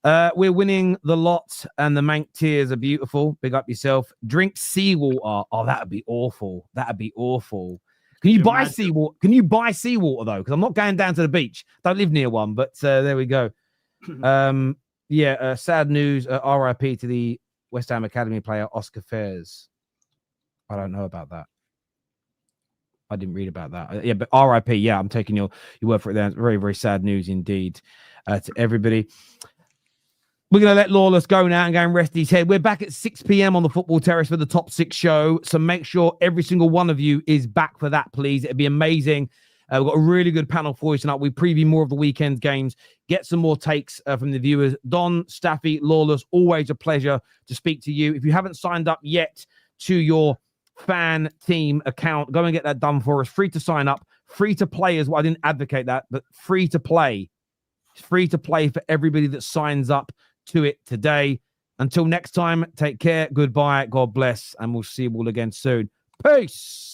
We're winning the lot, and the Mank tiers are beautiful. Big up yourself. Drink seawater. Oh, that would be awful. Can you buy seawater? Can you buy seawater though? Because I'm not going down to the beach. Don't live near one, but there we go. Sad news. RIP to the West Ham Academy player Oscar Fares. I don't know about that. I didn't read about that. But RIP. Yeah, I'm taking your word for it. There. Very, very sad news indeed to everybody. We're going to let Lawless go now and go and rest his head. We're back at 6 p.m. on the Football Terrace for the Top 6 show. So make sure every single one of you is back for that, please. It'd be amazing. We've got a really good panel for you tonight. We preview more of the weekend games, get some more takes from the viewers. Don, Staffy, Lawless, always a pleasure to speak to you. If you haven't signed up yet to your FanTeam account, go and get that done for us. Free to sign up, free to play as well. I didn't advocate that, but free to play. Free to play for everybody that signs up to it today. Until next time, take care. Goodbye. God bless. And we'll see you all again soon. Peace.